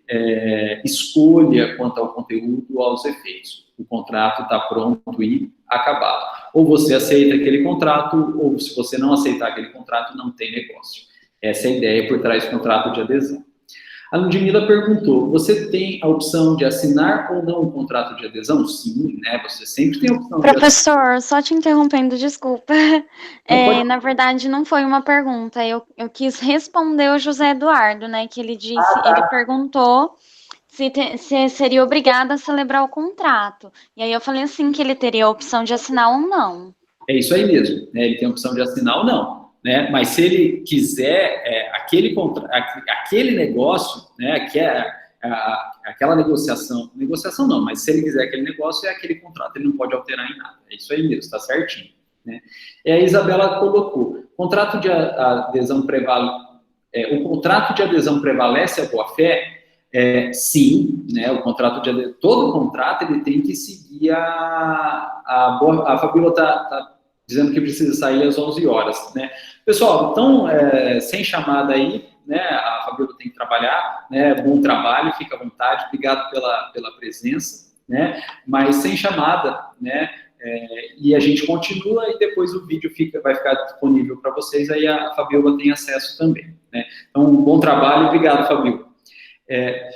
escolha quanto ao conteúdo ou aos efeitos. O contrato está pronto e acabado. Ou você aceita aquele contrato, ou se você não aceitar aquele contrato, não tem negócio. Essa é a ideia por trás do contrato de adesão. A Ludmila perguntou, você tem a opção de assinar ou não um contrato de adesão? Sim, né? Você sempre tem a opção Professor, só te interrompendo, desculpa. Na verdade, não foi uma pergunta. Eu quis responder o José Eduardo, né? Que ele disse, ele perguntou se seria obrigado a celebrar o contrato. E aí eu falei assim, que ele teria a opção de assinar ou não. É isso aí mesmo, né? Ele tem a opção de assinar ou não, né? Mas se ele quiser aquele negócio, né? Que é aquela negociação não, mas se ele quiser aquele negócio, é aquele contrato, ele não pode alterar em nada. É isso aí mesmo, está certinho, né? E a Isabela colocou, o contrato de adesão prevalece a boa-fé? Sim, né? Todo contrato ele tem que seguir a Fabíola está dizendo que precisa sair às 11 horas, né? Pessoal, então, sem chamada aí, né? A Fabíola tem que trabalhar, né? Bom trabalho, fica à vontade, obrigado pela presença, né? Mas sem chamada, né? E a gente continua e depois o vídeo vai ficar disponível para vocês, aí a Fabíola tem acesso também, né? Então, bom trabalho, obrigado, Fabíola.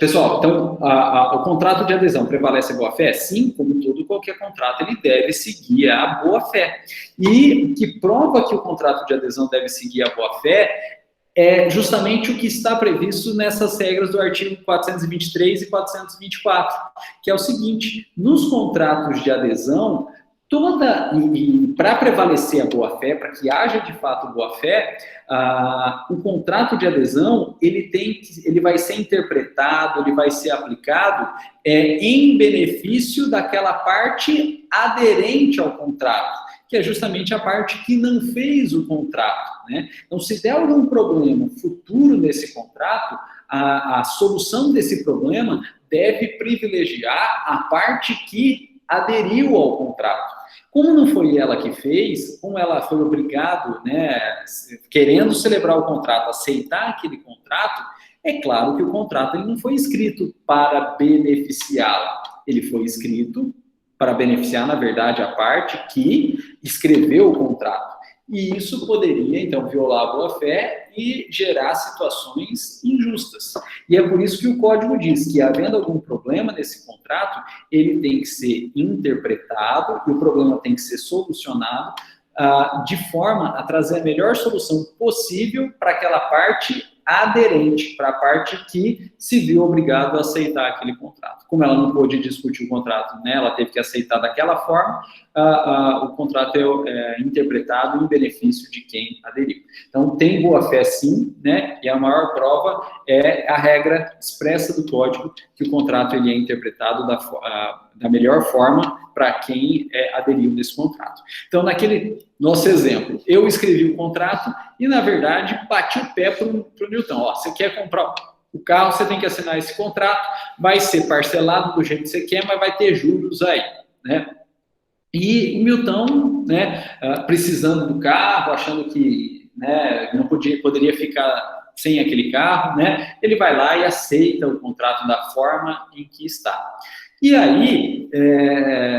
Pessoal, então, o contrato de adesão prevalece a boa-fé? Sim, como qualquer contrato, ele deve seguir a boa-fé. E o que prova que o contrato de adesão deve seguir a boa-fé é justamente o que está previsto nessas regras do artigo 423 e 424, que é o seguinte, nos contratos de adesão, para prevalecer a boa-fé, para que haja de fato boa-fé, o contrato de adesão ele vai ser interpretado, ele vai ser aplicado em benefício daquela parte aderente ao contrato, que é justamente a parte que não fez o contrato, né? Então, se der algum problema futuro nesse contrato, a solução desse problema deve privilegiar a parte que aderiu ao contrato. Como não foi ela que fez, como ela foi obrigada, né, querendo celebrar o contrato, aceitar aquele contrato, é claro que o contrato ele não foi escrito para beneficiá-la, ele foi escrito para beneficiar, na verdade, a parte que escreveu o contrato. E isso poderia, então, violar a boa-fé e gerar situações injustas. E é por isso que o código diz que, havendo algum problema nesse contrato, ele tem que ser interpretado e o problema tem que ser solucionado de forma a trazer a melhor solução possível para aquela parte aderente, para a parte que se viu obrigado a aceitar aquele contrato. Como ela não pôde discutir o contrato, né, ela teve que aceitar daquela forma, o contrato é interpretado em benefício de quem aderiu. Então, tem boa-fé sim, né, e a maior prova é a regra expressa do código, que o contrato ele é interpretado da melhor forma para quem aderiu nesse contrato. Então, naquele nosso exemplo, eu escrevi o contrato e, na verdade, bati o pé para o Newton. Ó, você quer comprar o carro, você tem que assinar esse contrato, vai ser parcelado do jeito que você quer, mas vai ter juros aí, né? E o Milton, né, precisando do carro, achando que, né, não poderia ficar sem aquele carro, né, ele vai lá e aceita o contrato da forma em que está. E aí,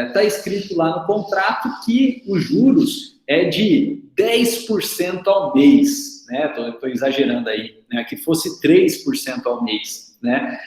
está escrito lá no contrato que os juros é de 10% ao mês, né, estou exagerando aí, né, que fosse 3% ao mês, né,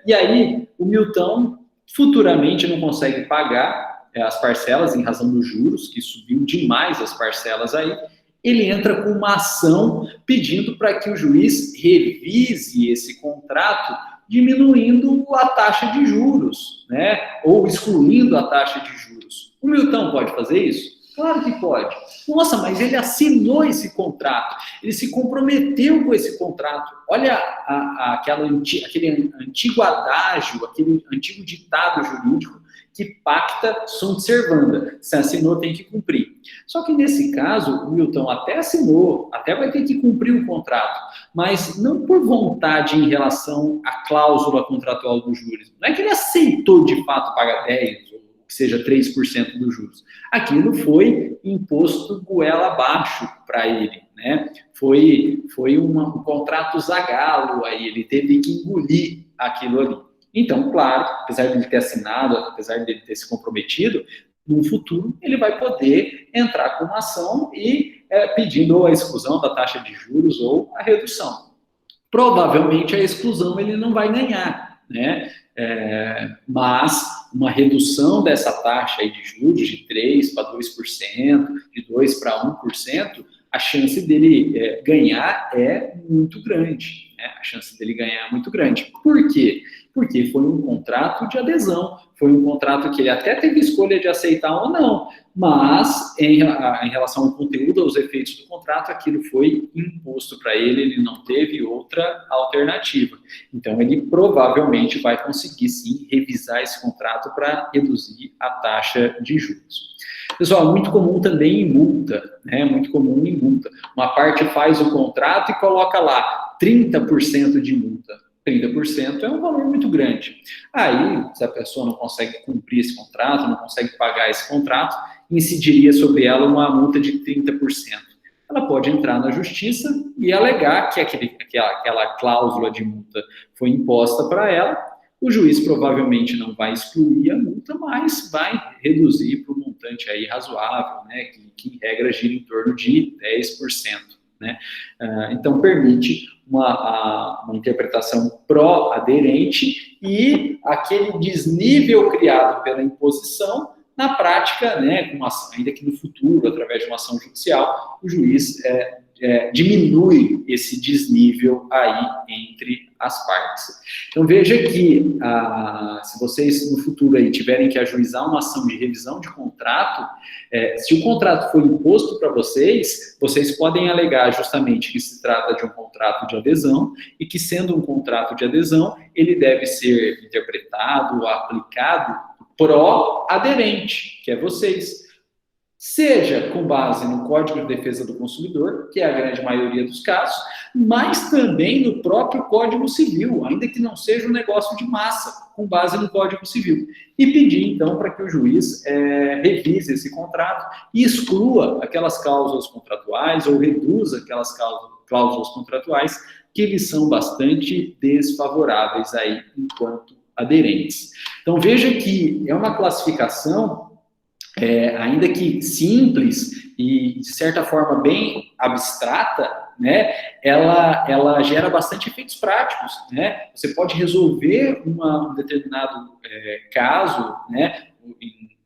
e aí o Milton futuramente não consegue pagar as parcelas em razão dos juros, que subiu demais as parcelas aí, ele entra com uma ação pedindo para que o juiz revise esse contrato, diminuindo a taxa de juros, né? Ou excluindo a taxa de juros. O Milton pode fazer isso? Claro que pode. Nossa, mas ele assinou esse contrato, ele se comprometeu com esse contrato. Olha aquele antigo adágio, aquele antigo ditado jurídico que pacta sunt servanda. Se assinou, tem que cumprir. Só que nesse caso, o Milton até assinou, até vai ter que cumprir o contrato, mas não por vontade em relação à cláusula contratual dos juros. Não é que ele aceitou de fato pagar 10 ou que seja 3% dos juros. Aquilo foi imposto goela abaixo para ele, né? Foi um contrato zagalo aí, ele teve que engolir aquilo ali. Então, claro, apesar de ele ter assinado, apesar de ele ter se comprometido, no futuro ele vai poder entrar com uma ação e pedindo a exclusão da taxa de juros ou a redução. Provavelmente a exclusão ele não vai ganhar, né? Mas uma redução dessa taxa aí de juros de 3% para 2%, de 2% para 1%, a chance dele ganhar é muito grande, né? A chance dele ganhar é muito grande. Por quê? Porque foi um contrato de adesão, foi um contrato que ele até teve escolha de aceitar ou não, mas em relação ao conteúdo, aos efeitos do contrato, aquilo foi imposto para ele não teve outra alternativa. Então, ele provavelmente vai conseguir, sim, revisar esse contrato para reduzir a taxa de juros. Pessoal, muito comum também em multa, né? Muito comum em multa. Uma parte faz o contrato e coloca lá 30% de multa. 30% é um valor muito grande. Aí, se a pessoa não consegue cumprir esse contrato, não consegue pagar esse contrato, incidiria sobre ela uma multa de 30%. Ela pode entrar na justiça e alegar que aquela cláusula de multa foi imposta para ela. O juiz provavelmente não vai excluir a multa, mas vai reduzir para um montante aí razoável, né, que em regra gira em torno de 10%. Né? Então, permite uma interpretação pró-aderente e aquele desnível criado pela imposição, na prática, né, com uma ação, ainda que no futuro, através de uma ação judicial, o juiz diminui esse desnível aí entre as partes. Então, veja que se vocês no futuro aí tiverem que ajuizar uma ação de revisão de contrato, se o contrato foi imposto para vocês, vocês podem alegar justamente que se trata de um contrato de adesão e que, sendo um contrato de adesão, ele deve ser interpretado, aplicado pró-aderente, que é vocês. Seja com base no Código de Defesa do Consumidor, que é a grande maioria dos casos, mas também no próprio Código Civil, ainda que não seja um negócio de massa, com base no Código Civil. E pedir, então, para que o juiz revise esse contrato e exclua aquelas cláusulas contratuais ou reduza aquelas cláusulas contratuais que lhes são bastante desfavoráveis aí enquanto aderentes. Então, veja que é uma classificação ainda que simples e, de certa forma, bem abstrata, né, ela gera bastante efeitos práticos, né? Você pode resolver um determinado caso, né,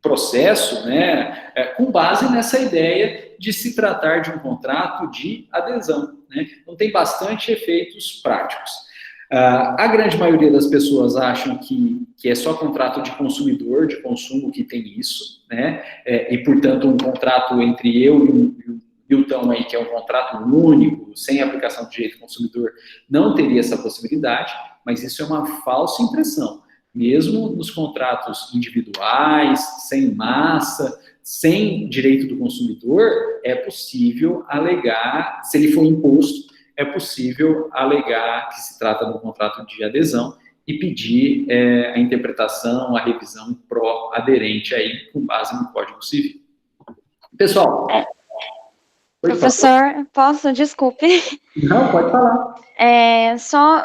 processo, né, com base nessa ideia de se tratar de um contrato de adesão, né? Então, tem bastante efeitos práticos. A grande maioria das pessoas acham que é só contrato de consumidor, de consumo, que tem isso, né? E, portanto, um contrato entre eu e o Newton aí, que é um contrato único, sem aplicação de direito consumidor, não teria essa possibilidade, mas isso é uma falsa impressão. Mesmo nos contratos individuais, sem massa, sem direito do consumidor, é possível alegar, se ele for imposto, é possível alegar que se trata de um contrato de adesão e pedir a interpretação, a revisão pró-aderente aí, com base no Código Civil. Pessoal... Professor, posso? Desculpe. Não, pode falar.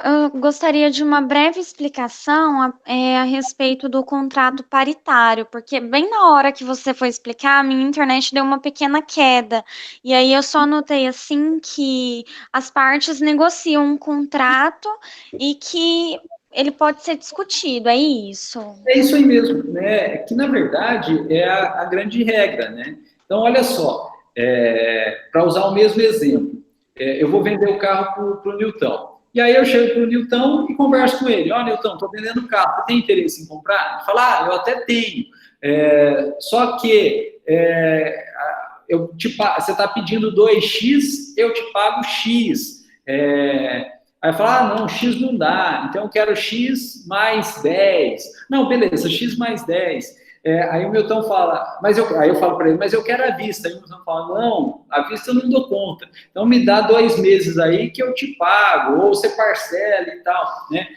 Eu gostaria de uma breve explicação a respeito do contrato paritário, porque bem na hora que você foi explicar, a minha internet deu uma pequena queda, e aí eu só notei assim que as partes negociam um contrato e que ele pode ser discutido, é isso? É isso aí mesmo, né? Que na verdade é a grande regra, né? Então, olha só, para usar o mesmo exemplo, eu vou vender o carro para o Newton. E aí eu chego para o Newton e converso com ele. Ó, Newton, estou vendendo o carro, você tem interesse em comprar? Ele fala, eu até tenho. Só que você está pedindo 2x, eu te pago x. Aí fala, não, x não dá, então eu quero x mais 10. Não, beleza, x mais 10. Aí o Milton fala, aí eu falo para ele, mas eu quero à vista. Aí o Milton fala, não, à vista eu não dou conta. Então me dá 2 meses aí que eu te pago, ou você parcela e tal, né?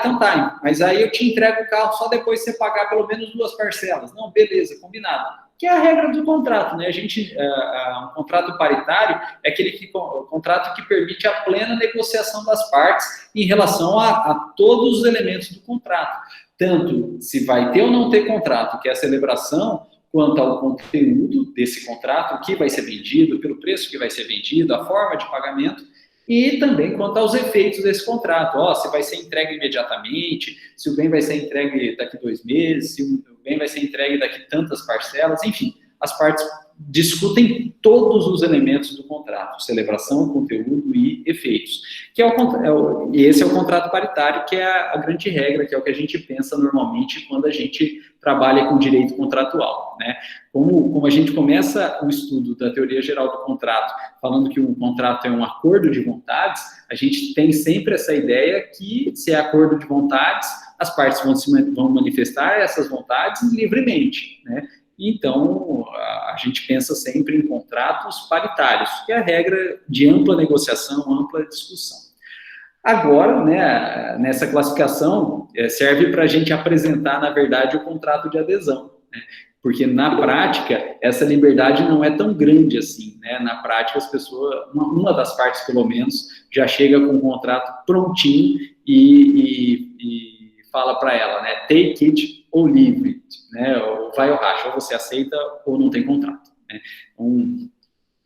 Então tá, mas aí eu te entrego o carro só depois de você pagar pelo menos 2 parcelas. Não, beleza, combinado. Que é a regra do contrato, né? Um contrato paritário é aquele contrato que permite a plena negociação das partes em relação a todos os elementos do contrato. Tanto se vai ter ou não ter contrato, que é a celebração, quanto ao conteúdo desse contrato, o que vai ser vendido, pelo preço que vai ser vendido, a forma de pagamento, e também quanto aos efeitos desse contrato. Se vai ser entregue imediatamente, se o bem vai ser entregue daqui 2 meses, se o bem vai ser entregue daqui tantas parcelas, enfim, as partes discutem todos os elementos do contrato, celebração, conteúdo e efeitos. E esse é o contrato paritário, que é a grande regra, que é o que a gente pensa normalmente quando a gente trabalha com direito contratual, né? Como a gente começa o estudo da teoria geral do contrato, falando que um contrato é um acordo de vontades, a gente tem sempre essa ideia que, se é acordo de vontades, as partes vão manifestar essas vontades livremente, né? Então, a gente pensa sempre em contratos paritários, que é a regra de ampla negociação, ampla discussão. Agora, né, nessa classificação, serve para a gente apresentar, na verdade, o contrato de adesão, né? Porque, na prática, essa liberdade não é tão grande assim, né? Na prática, as pessoas, uma das partes, pelo menos, já chega com o contrato prontinho e fala para ela, né, take it ou leave it, né, ou vai ou racha, ou você aceita ou não tem contrato, né?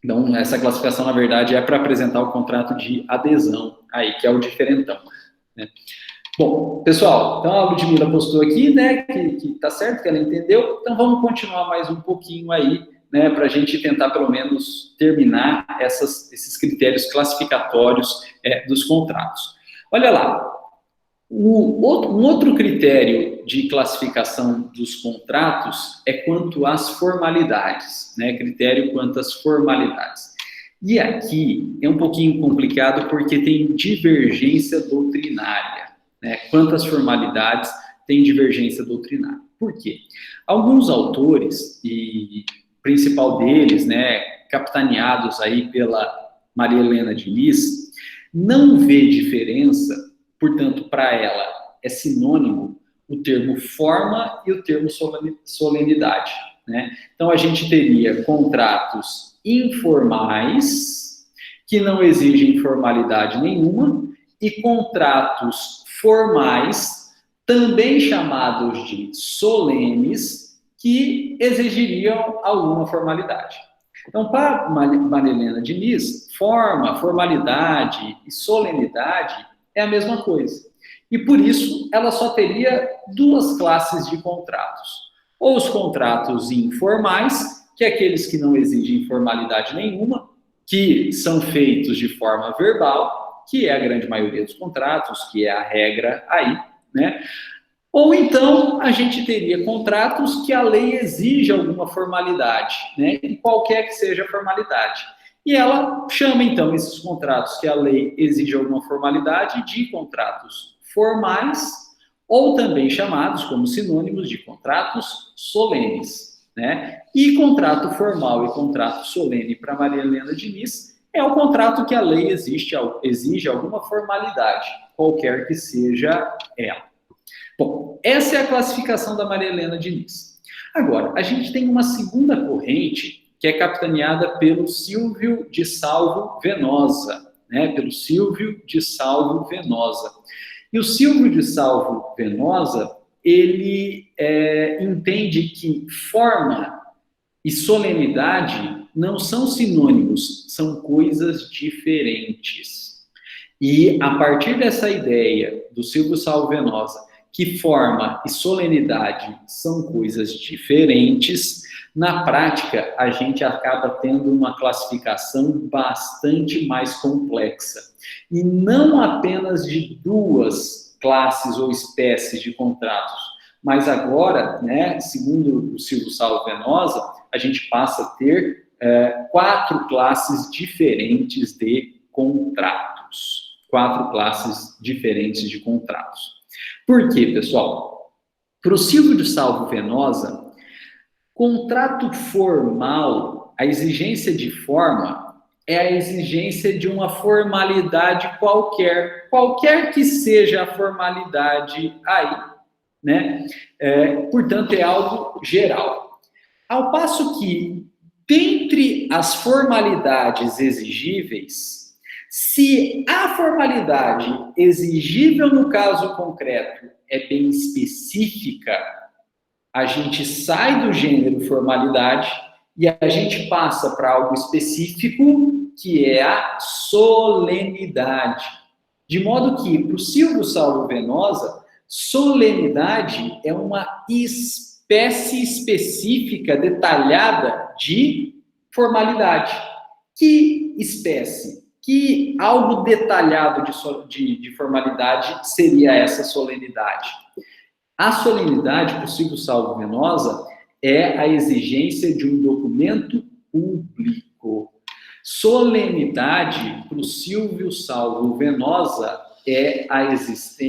Então, essa classificação, na verdade, é para apresentar o contrato de adesão, aí, que é o diferentão, né? Bom, pessoal, então a Ludmila postou aqui, né, que tá certo, que ela entendeu, então vamos continuar mais um pouquinho aí, né, para a gente tentar, pelo menos, terminar esses critérios classificatórios dos contratos. Olha lá, um outro critério de classificação dos contratos é quanto às formalidades, né? Critério quanto às formalidades. E aqui é um pouquinho complicado porque tem divergência doutrinária, né? Quanto às formalidades, tem divergência doutrinária. Por quê? Alguns autores, e o principal deles, né, capitaneados aí pela Maria Helena Diniz, não vê diferença. Portanto, para ela é sinônimo o termo forma e o termo solenidade, né? Então, a gente teria contratos informais, que não exigem formalidade nenhuma, e contratos formais, também chamados de solenes, que exigiriam alguma formalidade. Então, para Maria Helena Diniz, forma, formalidade e solenidade é a mesma coisa. E por isso, ela só teria duas classes de contratos. Ou os contratos informais, que é aqueles que não exigem formalidade nenhuma, que são feitos de forma verbal, que é a grande maioria dos contratos, que é a regra aí, né? Ou então, a gente teria contratos que a lei exige alguma formalidade, né? E qualquer que seja a formalidade. E ela chama, então, esses contratos que a lei exige alguma formalidade de contratos formais, ou também chamados como sinônimos de contratos solenes, né? E contrato formal e contrato solene para Maria Helena Diniz é o contrato que a lei exige alguma formalidade, qualquer que seja ela. Bom, essa é a classificação da Maria Helena Diniz. Agora, a gente tem uma segunda corrente que é capitaneada pelo Silvio de Salvo Venosa, né? Pelo Silvio de Salvo Venosa. E o Silvio de Salvo Venosa, ele entende que forma e solenidade não são sinônimos, são coisas diferentes. E a partir dessa ideia do Silvio Salvo Venosa, que forma e solenidade são coisas diferentes, na prática, a gente acaba tendo uma classificação bastante mais complexa. E não apenas de duas classes ou espécies de contratos, mas agora, né, segundo o Silvio Salvo Venosa, a gente passa a ter 4 classes diferentes de contratos. 4 classes diferentes de contratos. Por quê, pessoal? Para o Silvio de Salvo Venosa, contrato formal, a exigência de forma, é a exigência de uma formalidade qualquer que seja a formalidade aí, né? Portanto, é algo geral. Ao passo que, dentre as formalidades exigíveis, se a formalidade exigível no caso concreto é bem específica, a gente sai do gênero formalidade e a gente passa para algo específico, que é a solenidade. De modo que, para o Silvio Salvo Venosa, solenidade é uma espécie específica, detalhada, de formalidade. Que espécie, que algo detalhado de formalidade seria essa solenidade? A solenidade, para o Silvio Salvo Venosa, é a exigência de um documento público. Solenidade, para o Silvio Salvo Venosa, é a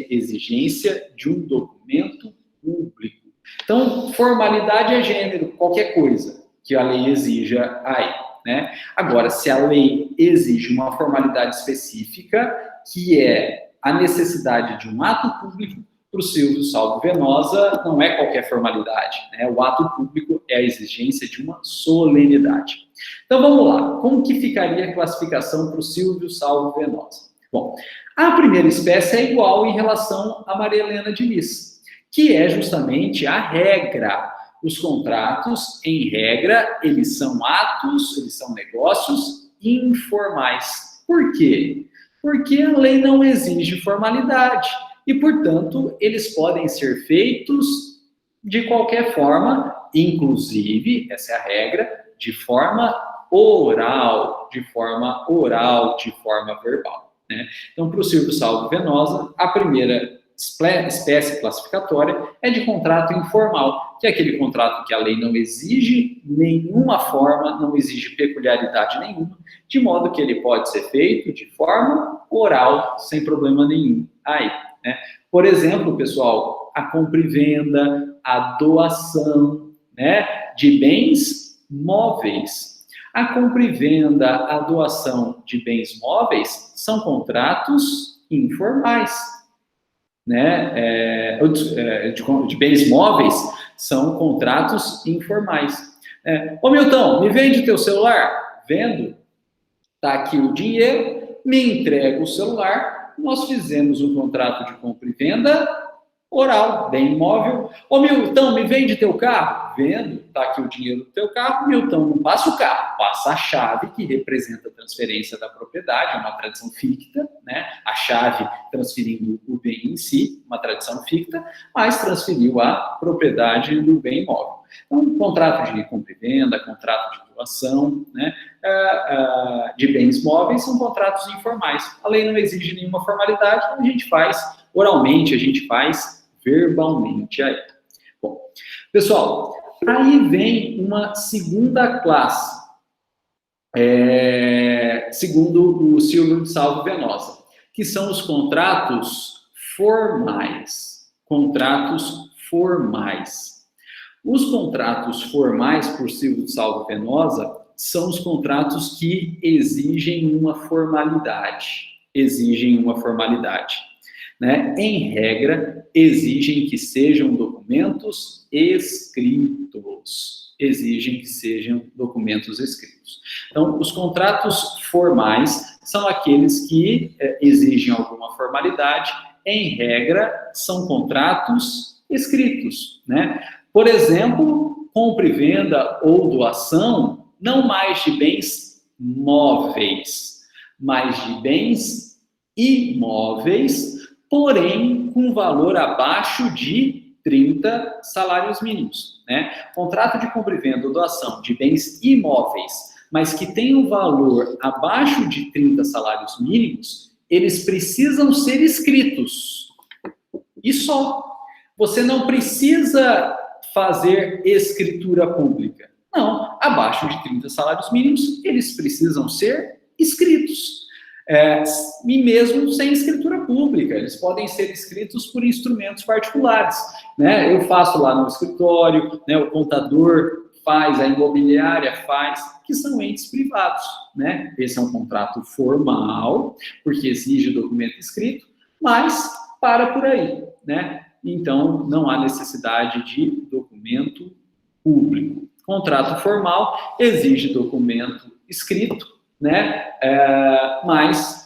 exigência de um documento público. Então, formalidade é gênero, qualquer coisa que a lei exija aí, né? Agora, se a lei exige uma formalidade específica, que é a necessidade de um ato público, para o Silvio Salvo Venosa, não é qualquer formalidade, né? O ato público é a exigência de uma solenidade. Então, vamos lá. Como que ficaria a classificação para o Silvio Salvo Venosa? Bom, a primeira espécie é igual em relação a Maria Helena Diniz, que é justamente a regra. Os contratos, em regra, eles são atos, eles são negócios informais. Por quê? Porque a lei não exige formalidade. E, portanto, eles podem ser feitos de qualquer forma, inclusive, essa é a regra, de forma oral, de forma verbal, né? Então, para o Silvio Salvo Venosa, a primeira espécie classificatória é de contrato informal, que é aquele contrato que a lei não exige nenhuma forma, não exige peculiaridade nenhuma, de modo que ele pode ser feito de forma oral, sem problema nenhum. Aí, né? Por exemplo, pessoal, a compra e venda, a doação, né, de bens móveis. A compra e venda, a doação de bens móveis são contratos informais, né? De bens móveis são contratos informais. Ô Milton, me vende teu celular? Vendo. Tá aqui o dinheiro, me entrega o celular. Nós fizemos um contrato de compra e venda oral, bem imóvel. Ô Milton, me vende teu carro? Vendo, tá aqui o dinheiro do teu carro. Milton, não passa o carro, passa a chave que representa a transferência da propriedade, é uma tradição ficta, né? A chave transferindo o bem em si, uma tradição ficta, mas transferiu a propriedade do bem imóvel. Então, contrato de compra e venda, contrato de doação, né, de bens móveis são contratos informais. A lei não exige nenhuma formalidade, a gente faz oralmente, a gente faz verbalmente. Aí. Bom, pessoal, aí vem uma segunda classe, segundo o Silvio Salvo Venosa, que são os contratos formais. Contratos formais. Os contratos formais, por Silvio Salvo Venosa, são os contratos que exigem uma formalidade. Né? Em regra, exigem que sejam documentos escritos. Então, os contratos formais são aqueles que exigem alguma formalidade. Em regra, são contratos escritos, né? Por exemplo, compra e venda ou doação, não mais de bens móveis, mas de bens imóveis, porém com valor abaixo de 30 salários mínimos, né? Contrato de compra e venda ou doação de bens imóveis, mas que tem um valor abaixo de 30 salários mínimos, eles precisam ser escritos. E só. Você não precisa fazer escritura pública. Não, abaixo de 30 salários mínimos, eles precisam ser escritos. E mesmo sem escritura pública, eles podem ser escritos por instrumentos particulares, né? Eu faço lá no escritório, né? O contador faz, a imobiliária faz, que são entes privados, né? Esse é um contrato formal, porque exige documento escrito, mas para por aí, né? Então, não há necessidade de documento público. Contrato formal exige documento escrito, né? Mas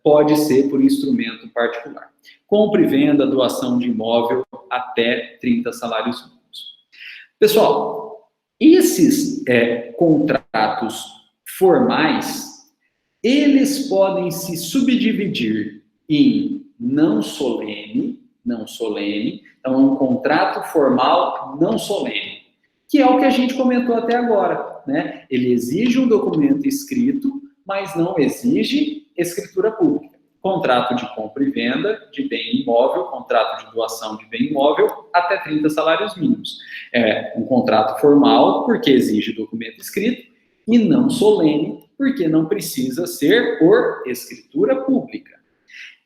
pode ser por instrumento particular. Compra e venda, doação de imóvel até 30 salários mínimos. Pessoal, esses contratos formais, eles podem se subdividir em não solene, então um contrato formal não solene, que é o que a gente comentou até agora. né? Ele exige um documento escrito, mas não exige escritura pública. Contrato de compra e venda de bem imóvel, contrato de doação de bem imóvel, até 30 salários mínimos. É um contrato formal, porque exige documento escrito, e não solene, porque não precisa ser por escritura pública.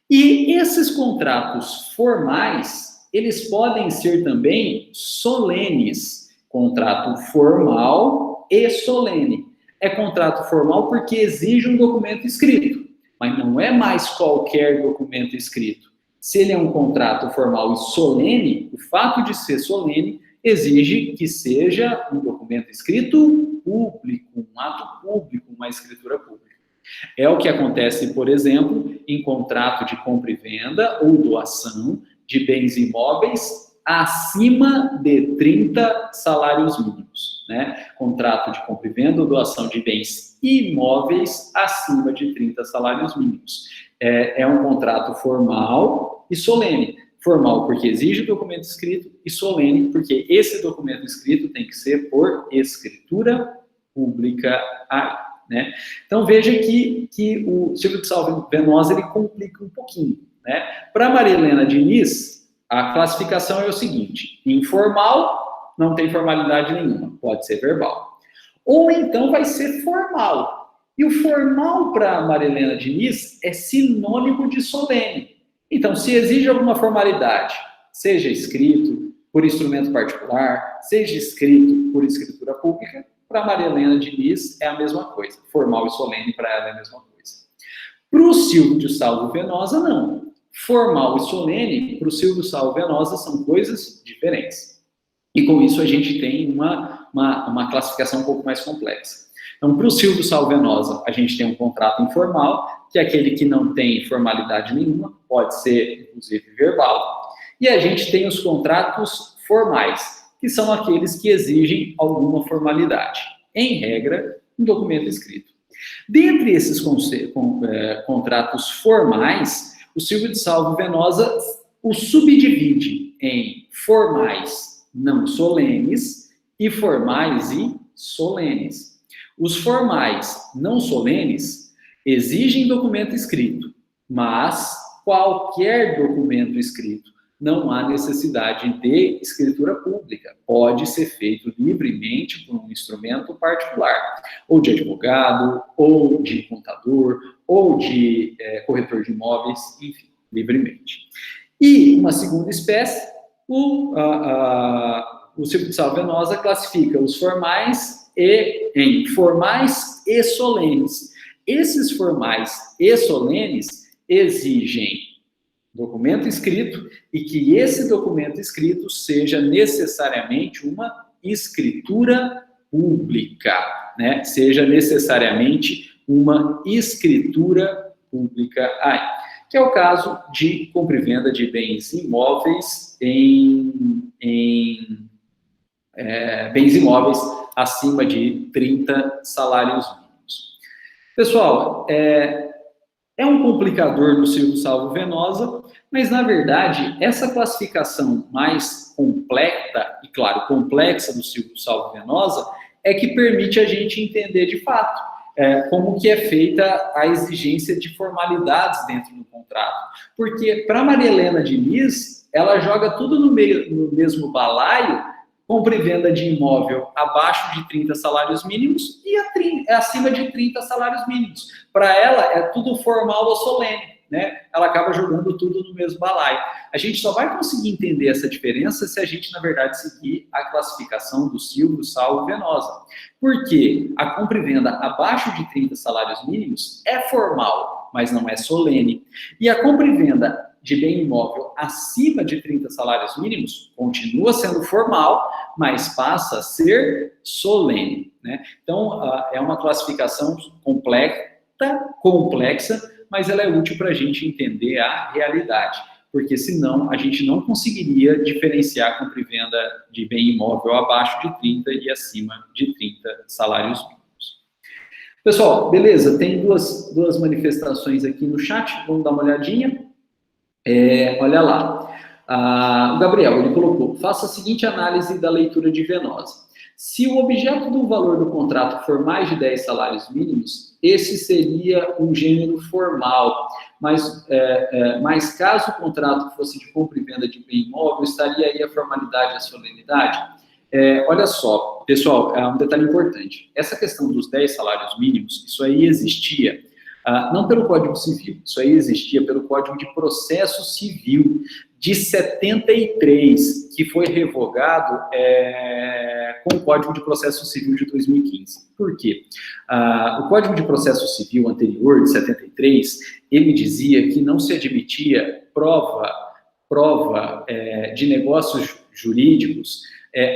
E esses contratos formais, eles podem ser também solenes. Contrato formal e solene. É contrato formal porque exige um documento escrito, mas não é mais qualquer documento escrito. Se ele é um contrato formal e solene, o fato de ser solene exige que seja um documento escrito público, um ato público, uma escritura pública. É o que acontece, por exemplo, em contrato de compra e venda ou doação de bens imóveis acima de 30 salários mínimos, né? Contrato de compra e venda ou doação de bens imóveis acima de 30 salários mínimos. É um contrato formal e solene. Formal porque exige o documento escrito e solene porque esse documento escrito tem que ser por escritura pública, né? Então veja que o Silvio de Salvo Venosa ele complica um pouquinho, né? Para Maria Helena Diniz, a classificação é o seguinte: informal, não tem formalidade nenhuma, pode ser verbal. Ou então vai ser formal. E o formal para Maria Helena Diniz é sinônimo de solene. Então, se exige alguma formalidade, seja escrito por instrumento particular, seja escrito por escritura pública, para Maria Helena Diniz é a mesma coisa. Formal e solene para ela é a mesma coisa. Para o Silvio de Salvo Venosa, não. Formal e solene, para o Silvio Salvo Venosa, são coisas diferentes. E com isso a gente tem uma classificação um pouco mais complexa. Então, para o Silvio Salvo Venosa, a gente tem um contrato informal, que é aquele que não tem formalidade nenhuma, pode ser, inclusive, verbal. E a gente tem os contratos formais, que são aqueles que exigem alguma formalidade. Em regra, um documento escrito. Dentre esses contratos formais, o Silvio de Salvo Venosa os subdivide em formais não solenes e formais e solenes. Os formais não solenes exigem documento escrito, mas qualquer documento escrito. Não há necessidade de escritura pública. Pode ser feito livremente por um instrumento particular, ou de advogado, ou de contador, ou de corretor de imóveis, enfim, livremente. E uma segunda espécie, o Silvio de Salvo Venosa classifica os formais em formais e solenes. Esses formais e solenes exigem documento escrito e que esse documento escrito seja necessariamente uma escritura pública, né? Seja necessariamente uma escritura pública, que é o caso de compra e venda de bens imóveis bens imóveis acima de 30 salários mínimos. Pessoal, é um complicador do Silvio Salvo Venosa, mas, na verdade, essa classificação mais completa e, claro, complexa do Silvio Salvo Venosa é que permite a gente entender, de fato, como que é feita a exigência de formalidades dentro do contrato. Porque, para Maria Helena Diniz, ela joga tudo no mesmo balaio, compra e venda de imóvel abaixo de 30 salários mínimos e acima de 30 salários mínimos. Para ela, é tudo formal ou solene, né? Ela acaba jogando tudo no mesmo balaio. A gente só vai conseguir entender essa diferença se a gente, na verdade, seguir a classificação do Silvio Salvo Venosa. Porque a compra e venda abaixo de 30 salários mínimos é formal, mas não é solene. E a compra e venda de bem imóvel acima de 30 salários mínimos continua sendo formal, mas passa a ser solene, né? Então, é uma classificação complexa, mas ela é útil para a gente entender a realidade, porque senão a gente não conseguiria diferenciar compra e venda de bem imóvel abaixo de 30 e acima de 30 salários mínimos. Pessoal, beleza? Tem duas manifestações aqui no chat, vamos dar uma olhadinha. Olha lá, o Gabriel, ele colocou: faça a seguinte análise da leitura de Venosa. Se o objeto do valor do contrato for mais de 10 salários mínimos, esse seria um gênero formal, mas caso o contrato fosse de compra e venda de bem imóvel, estaria aí a formalidade e a solenidade? Olha só, pessoal, é um detalhe importante. Essa questão dos 10 salários mínimos, isso aí existia não pelo Código Civil, isso aí existia pelo Código de Processo Civil de 73, que foi revogado com o Código de Processo Civil de 2015. Por quê? O Código de Processo Civil anterior, de 73, ele dizia que não se admitia prova de negócios jurídicos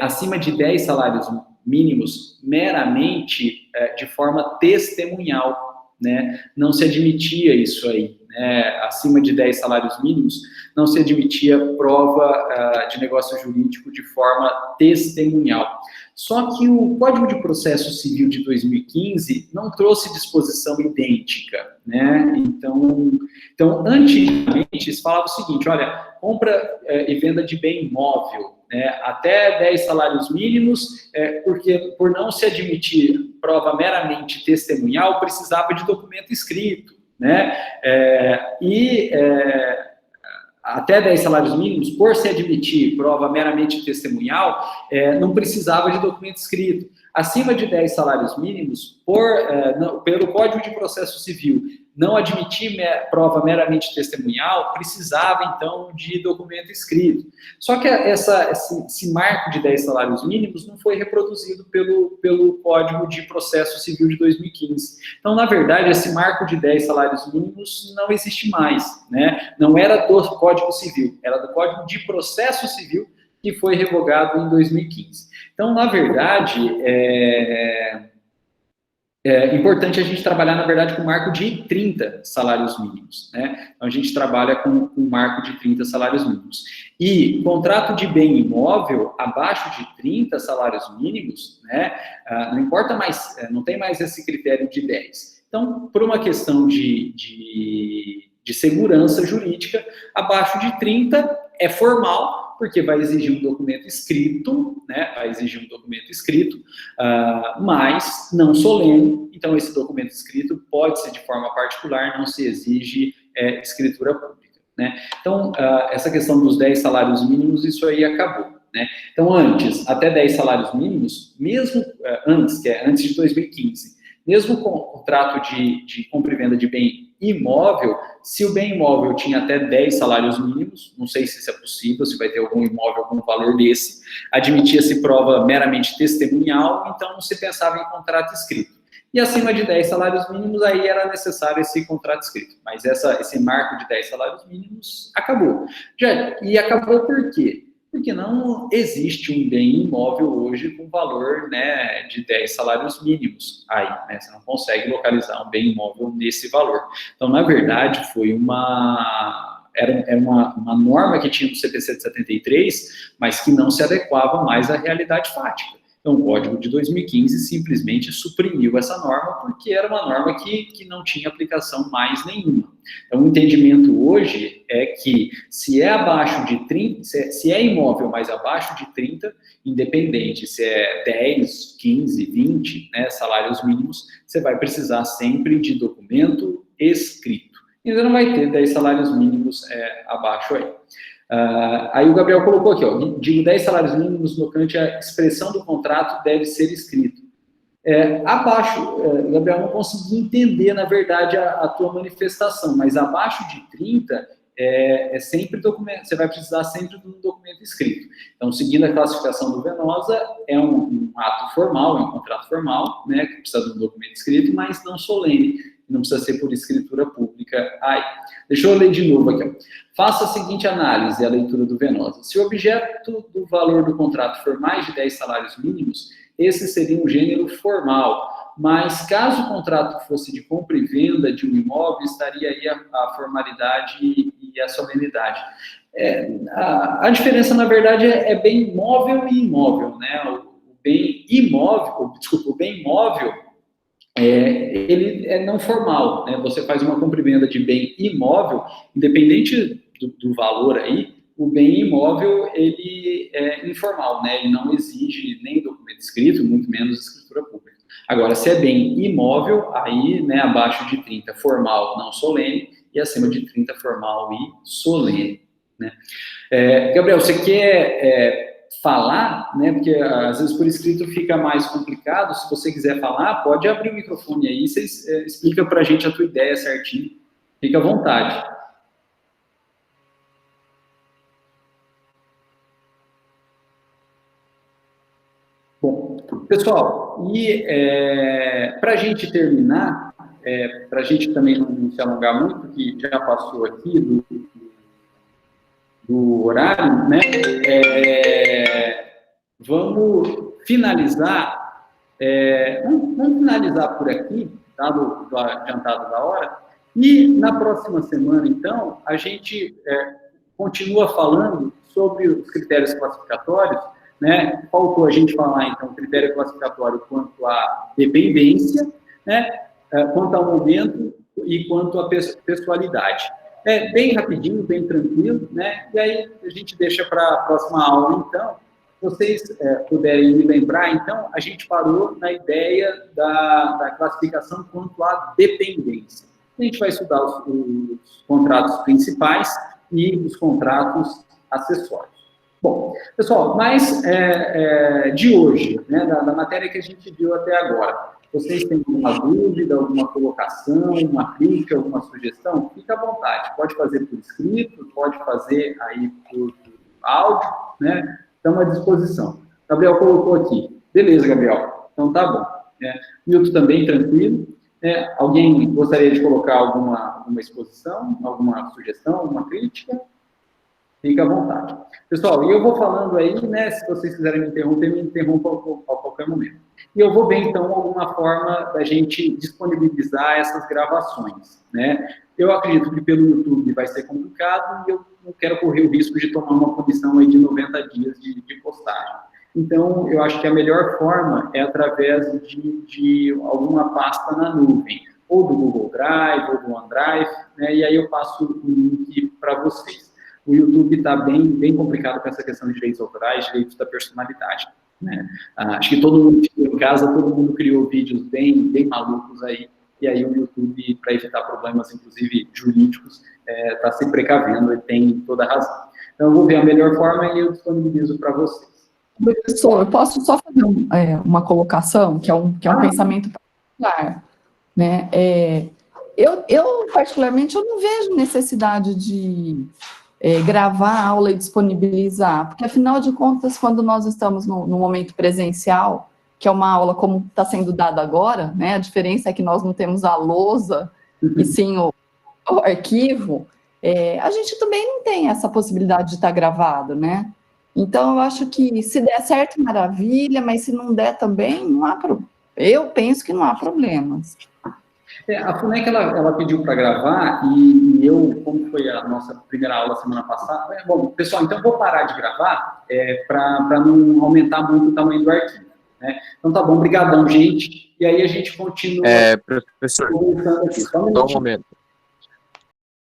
acima de 10 salários mínimos meramente de forma testemunhal. Né? Não se admitia isso aí, né? Acima de 10 salários mínimos, não se admitia prova de negócio jurídico de forma testemunhal. Só que o Código de Processo Civil de 2015 não trouxe disposição idêntica, né? Então antigamente, se falava o seguinte, olha, compra e venda de bem imóvel, até 10 salários mínimos, porque por não se admitir prova meramente testemunhal, precisava de documento escrito, né? Até 10 salários mínimos, por se admitir prova meramente testemunhal, não precisava de documento escrito. Acima de 10 salários mínimos, pelo Código de Processo Civil, não admitir prova meramente testemunhal, precisava, então, de documento escrito. Só que esse marco de 10 salários mínimos não foi reproduzido pelo Código de Processo Civil de 2015. Então, na verdade, esse marco de 10 salários mínimos não existe mais, né? Não era do Código Civil, era do Código de Processo Civil, que foi revogado em 2015. Então, na verdade, é importante a gente trabalhar, na verdade, com o marco de 30 salários mínimos, né? Então, a gente trabalha com um marco de 30 salários mínimos. E contrato de bem imóvel abaixo de 30 salários mínimos, né? Não importa mais, não tem mais esse critério de 10. Então, por uma questão de segurança jurídica, abaixo de 30 é formal, porque vai exigir um documento escrito, né? Vai exigir um documento escrito, mas não solene. Então, esse documento escrito pode ser de forma particular, não se exige escritura pública, né? Então, essa questão dos 10 salários mínimos, isso aí acabou, né? Então, até 10 salários mínimos, mesmo antes de 2015, mesmo com o contrato de compra e venda de bem imóvel, se o bem imóvel tinha até 10 salários mínimos, não sei se isso é possível, se vai ter algum imóvel com valor desse, admitia-se prova meramente testemunhal, então não se pensava em contrato escrito. E acima de 10 salários mínimos, aí era necessário esse contrato escrito. Mas esse marco de 10 salários mínimos acabou. E acabou por quê? Porque não existe um bem imóvel hoje com valor, né, de 10 salários mínimos. Aí, né, você não consegue localizar um bem imóvel nesse valor. Então, na verdade, era uma norma que tinha no CPC de 73, mas que não se adequava mais à realidade fática. Então, o Código de 2015 simplesmente suprimiu essa norma porque era uma norma que não tinha aplicação mais nenhuma. Então, o entendimento hoje é que se é abaixo de 30, se é imóvel mais abaixo de 30, independente se é 10, 15, 20, né, salários mínimos, você vai precisar sempre de documento escrito. E você não vai ter 10 salários mínimos abaixo aí. Aí o Gabriel colocou aqui, digo 10 salários mínimos no tocante à expressão do contrato deve ser escrito. Abaixo, Gabriel, não consegui entender, na verdade, a tua manifestação, mas abaixo de 30 sempre documento, você vai precisar sempre de um documento escrito. Então, seguindo a classificação do Venosa, é um ato formal, é um contrato formal, né, que precisa de um documento escrito, mas não solene, não precisa ser por escritura pública. Deixa eu ler de novo aqui. Faça a seguinte análise, a leitura do Venosa. Se o objeto do valor do contrato for mais de 10 salários mínimos, esse seria um gênero formal, mas caso o contrato fosse de compra e venda de um imóvel, estaria aí a formalidade e a solenidade. A diferença, na verdade, é bem móvel e imóvel, né? O bem imóvel, ele é não formal, né? Você faz uma compra e venda de bem imóvel, independente do valor aí, o bem imóvel, ele é informal, né? Ele não exige nem documento escrito, muito menos escritura pública. Agora, se é bem imóvel, aí, né, abaixo de 30, formal, não solene, e acima de 30, formal e solene, né? Gabriel, você quer falar, né, porque às vezes por escrito fica mais complicado, se você quiser falar, pode abrir o microfone aí, você explica pra gente a tua ideia certinho, fica à vontade. Bom, pessoal, e para a gente terminar, para a gente também não se alongar muito, que já passou aqui do horário, né? Vamos finalizar, vamos finalizar por aqui, dado o adiantado da hora, e na próxima semana, então, a gente continua falando sobre os critérios classificatórios, né? Faltou a gente falar, então, critério classificatório quanto à dependência, né? Quanto ao momento e quanto à pessoalidade. Bem rapidinho, bem tranquilo, né? E aí a gente deixa para a próxima aula, então. Se vocês puderem me lembrar, então, a gente parou na ideia da classificação quanto à dependência. A gente vai estudar os contratos principais e os contratos acessórios. Bom, pessoal, mas de hoje, né, da matéria que a gente viu até agora, vocês têm alguma dúvida, alguma colocação, uma crítica, alguma sugestão? Fique à vontade, pode fazer por escrito, pode fazer aí por áudio, né? Estamos à disposição. Gabriel colocou aqui. Beleza, Gabriel. Então tá bom. Milton também, tranquilo. Alguém gostaria de colocar alguma exposição, alguma sugestão, alguma crítica? Fique à vontade. Pessoal, e eu vou falando aí, né, se vocês quiserem me interrompam a qualquer momento. E eu vou ver, então, alguma forma da gente disponibilizar essas gravações, né? Eu acredito que pelo YouTube vai ser complicado e eu não quero correr o risco de tomar uma comissão aí de 90 dias de postagem. Então, eu acho que a melhor forma é através de alguma pasta na nuvem, ou do Google Drive, ou do OneDrive, né, e aí eu passo o link para vocês. O YouTube está bem complicado com essa questão de direitos autorais, direitos da personalidade, né? Acho que todo mundo em casa, todo mundo criou vídeos bem malucos aí, e aí o YouTube, para evitar problemas, inclusive jurídicos, está se precavendo e tem toda a razão. Então, eu vou ver a melhor forma e eu disponibilizo para vocês. Professor, eu posso só fazer uma colocação, que é um pensamento particular, né? Eu, particularmente, eu não vejo necessidade de gravar a aula e disponibilizar, porque, afinal de contas, quando nós estamos no momento presencial, que é uma aula como está sendo dada agora, né? A diferença é que nós não temos a lousa, e sim o arquivo, a gente também não tem essa possibilidade de estar gravado, né? Então, eu acho que se der certo, maravilha, mas se não der também, não há problema. Eu penso que não há problemas. A FUNEC, ela pediu para gravar, e eu, como foi a nossa primeira aula semana passada, bom, pessoal, então eu vou parar de gravar para não aumentar muito o tamanho do arquivo, né? Então tá bom, brigadão, gente, e aí a gente continua... Professor, só um momento.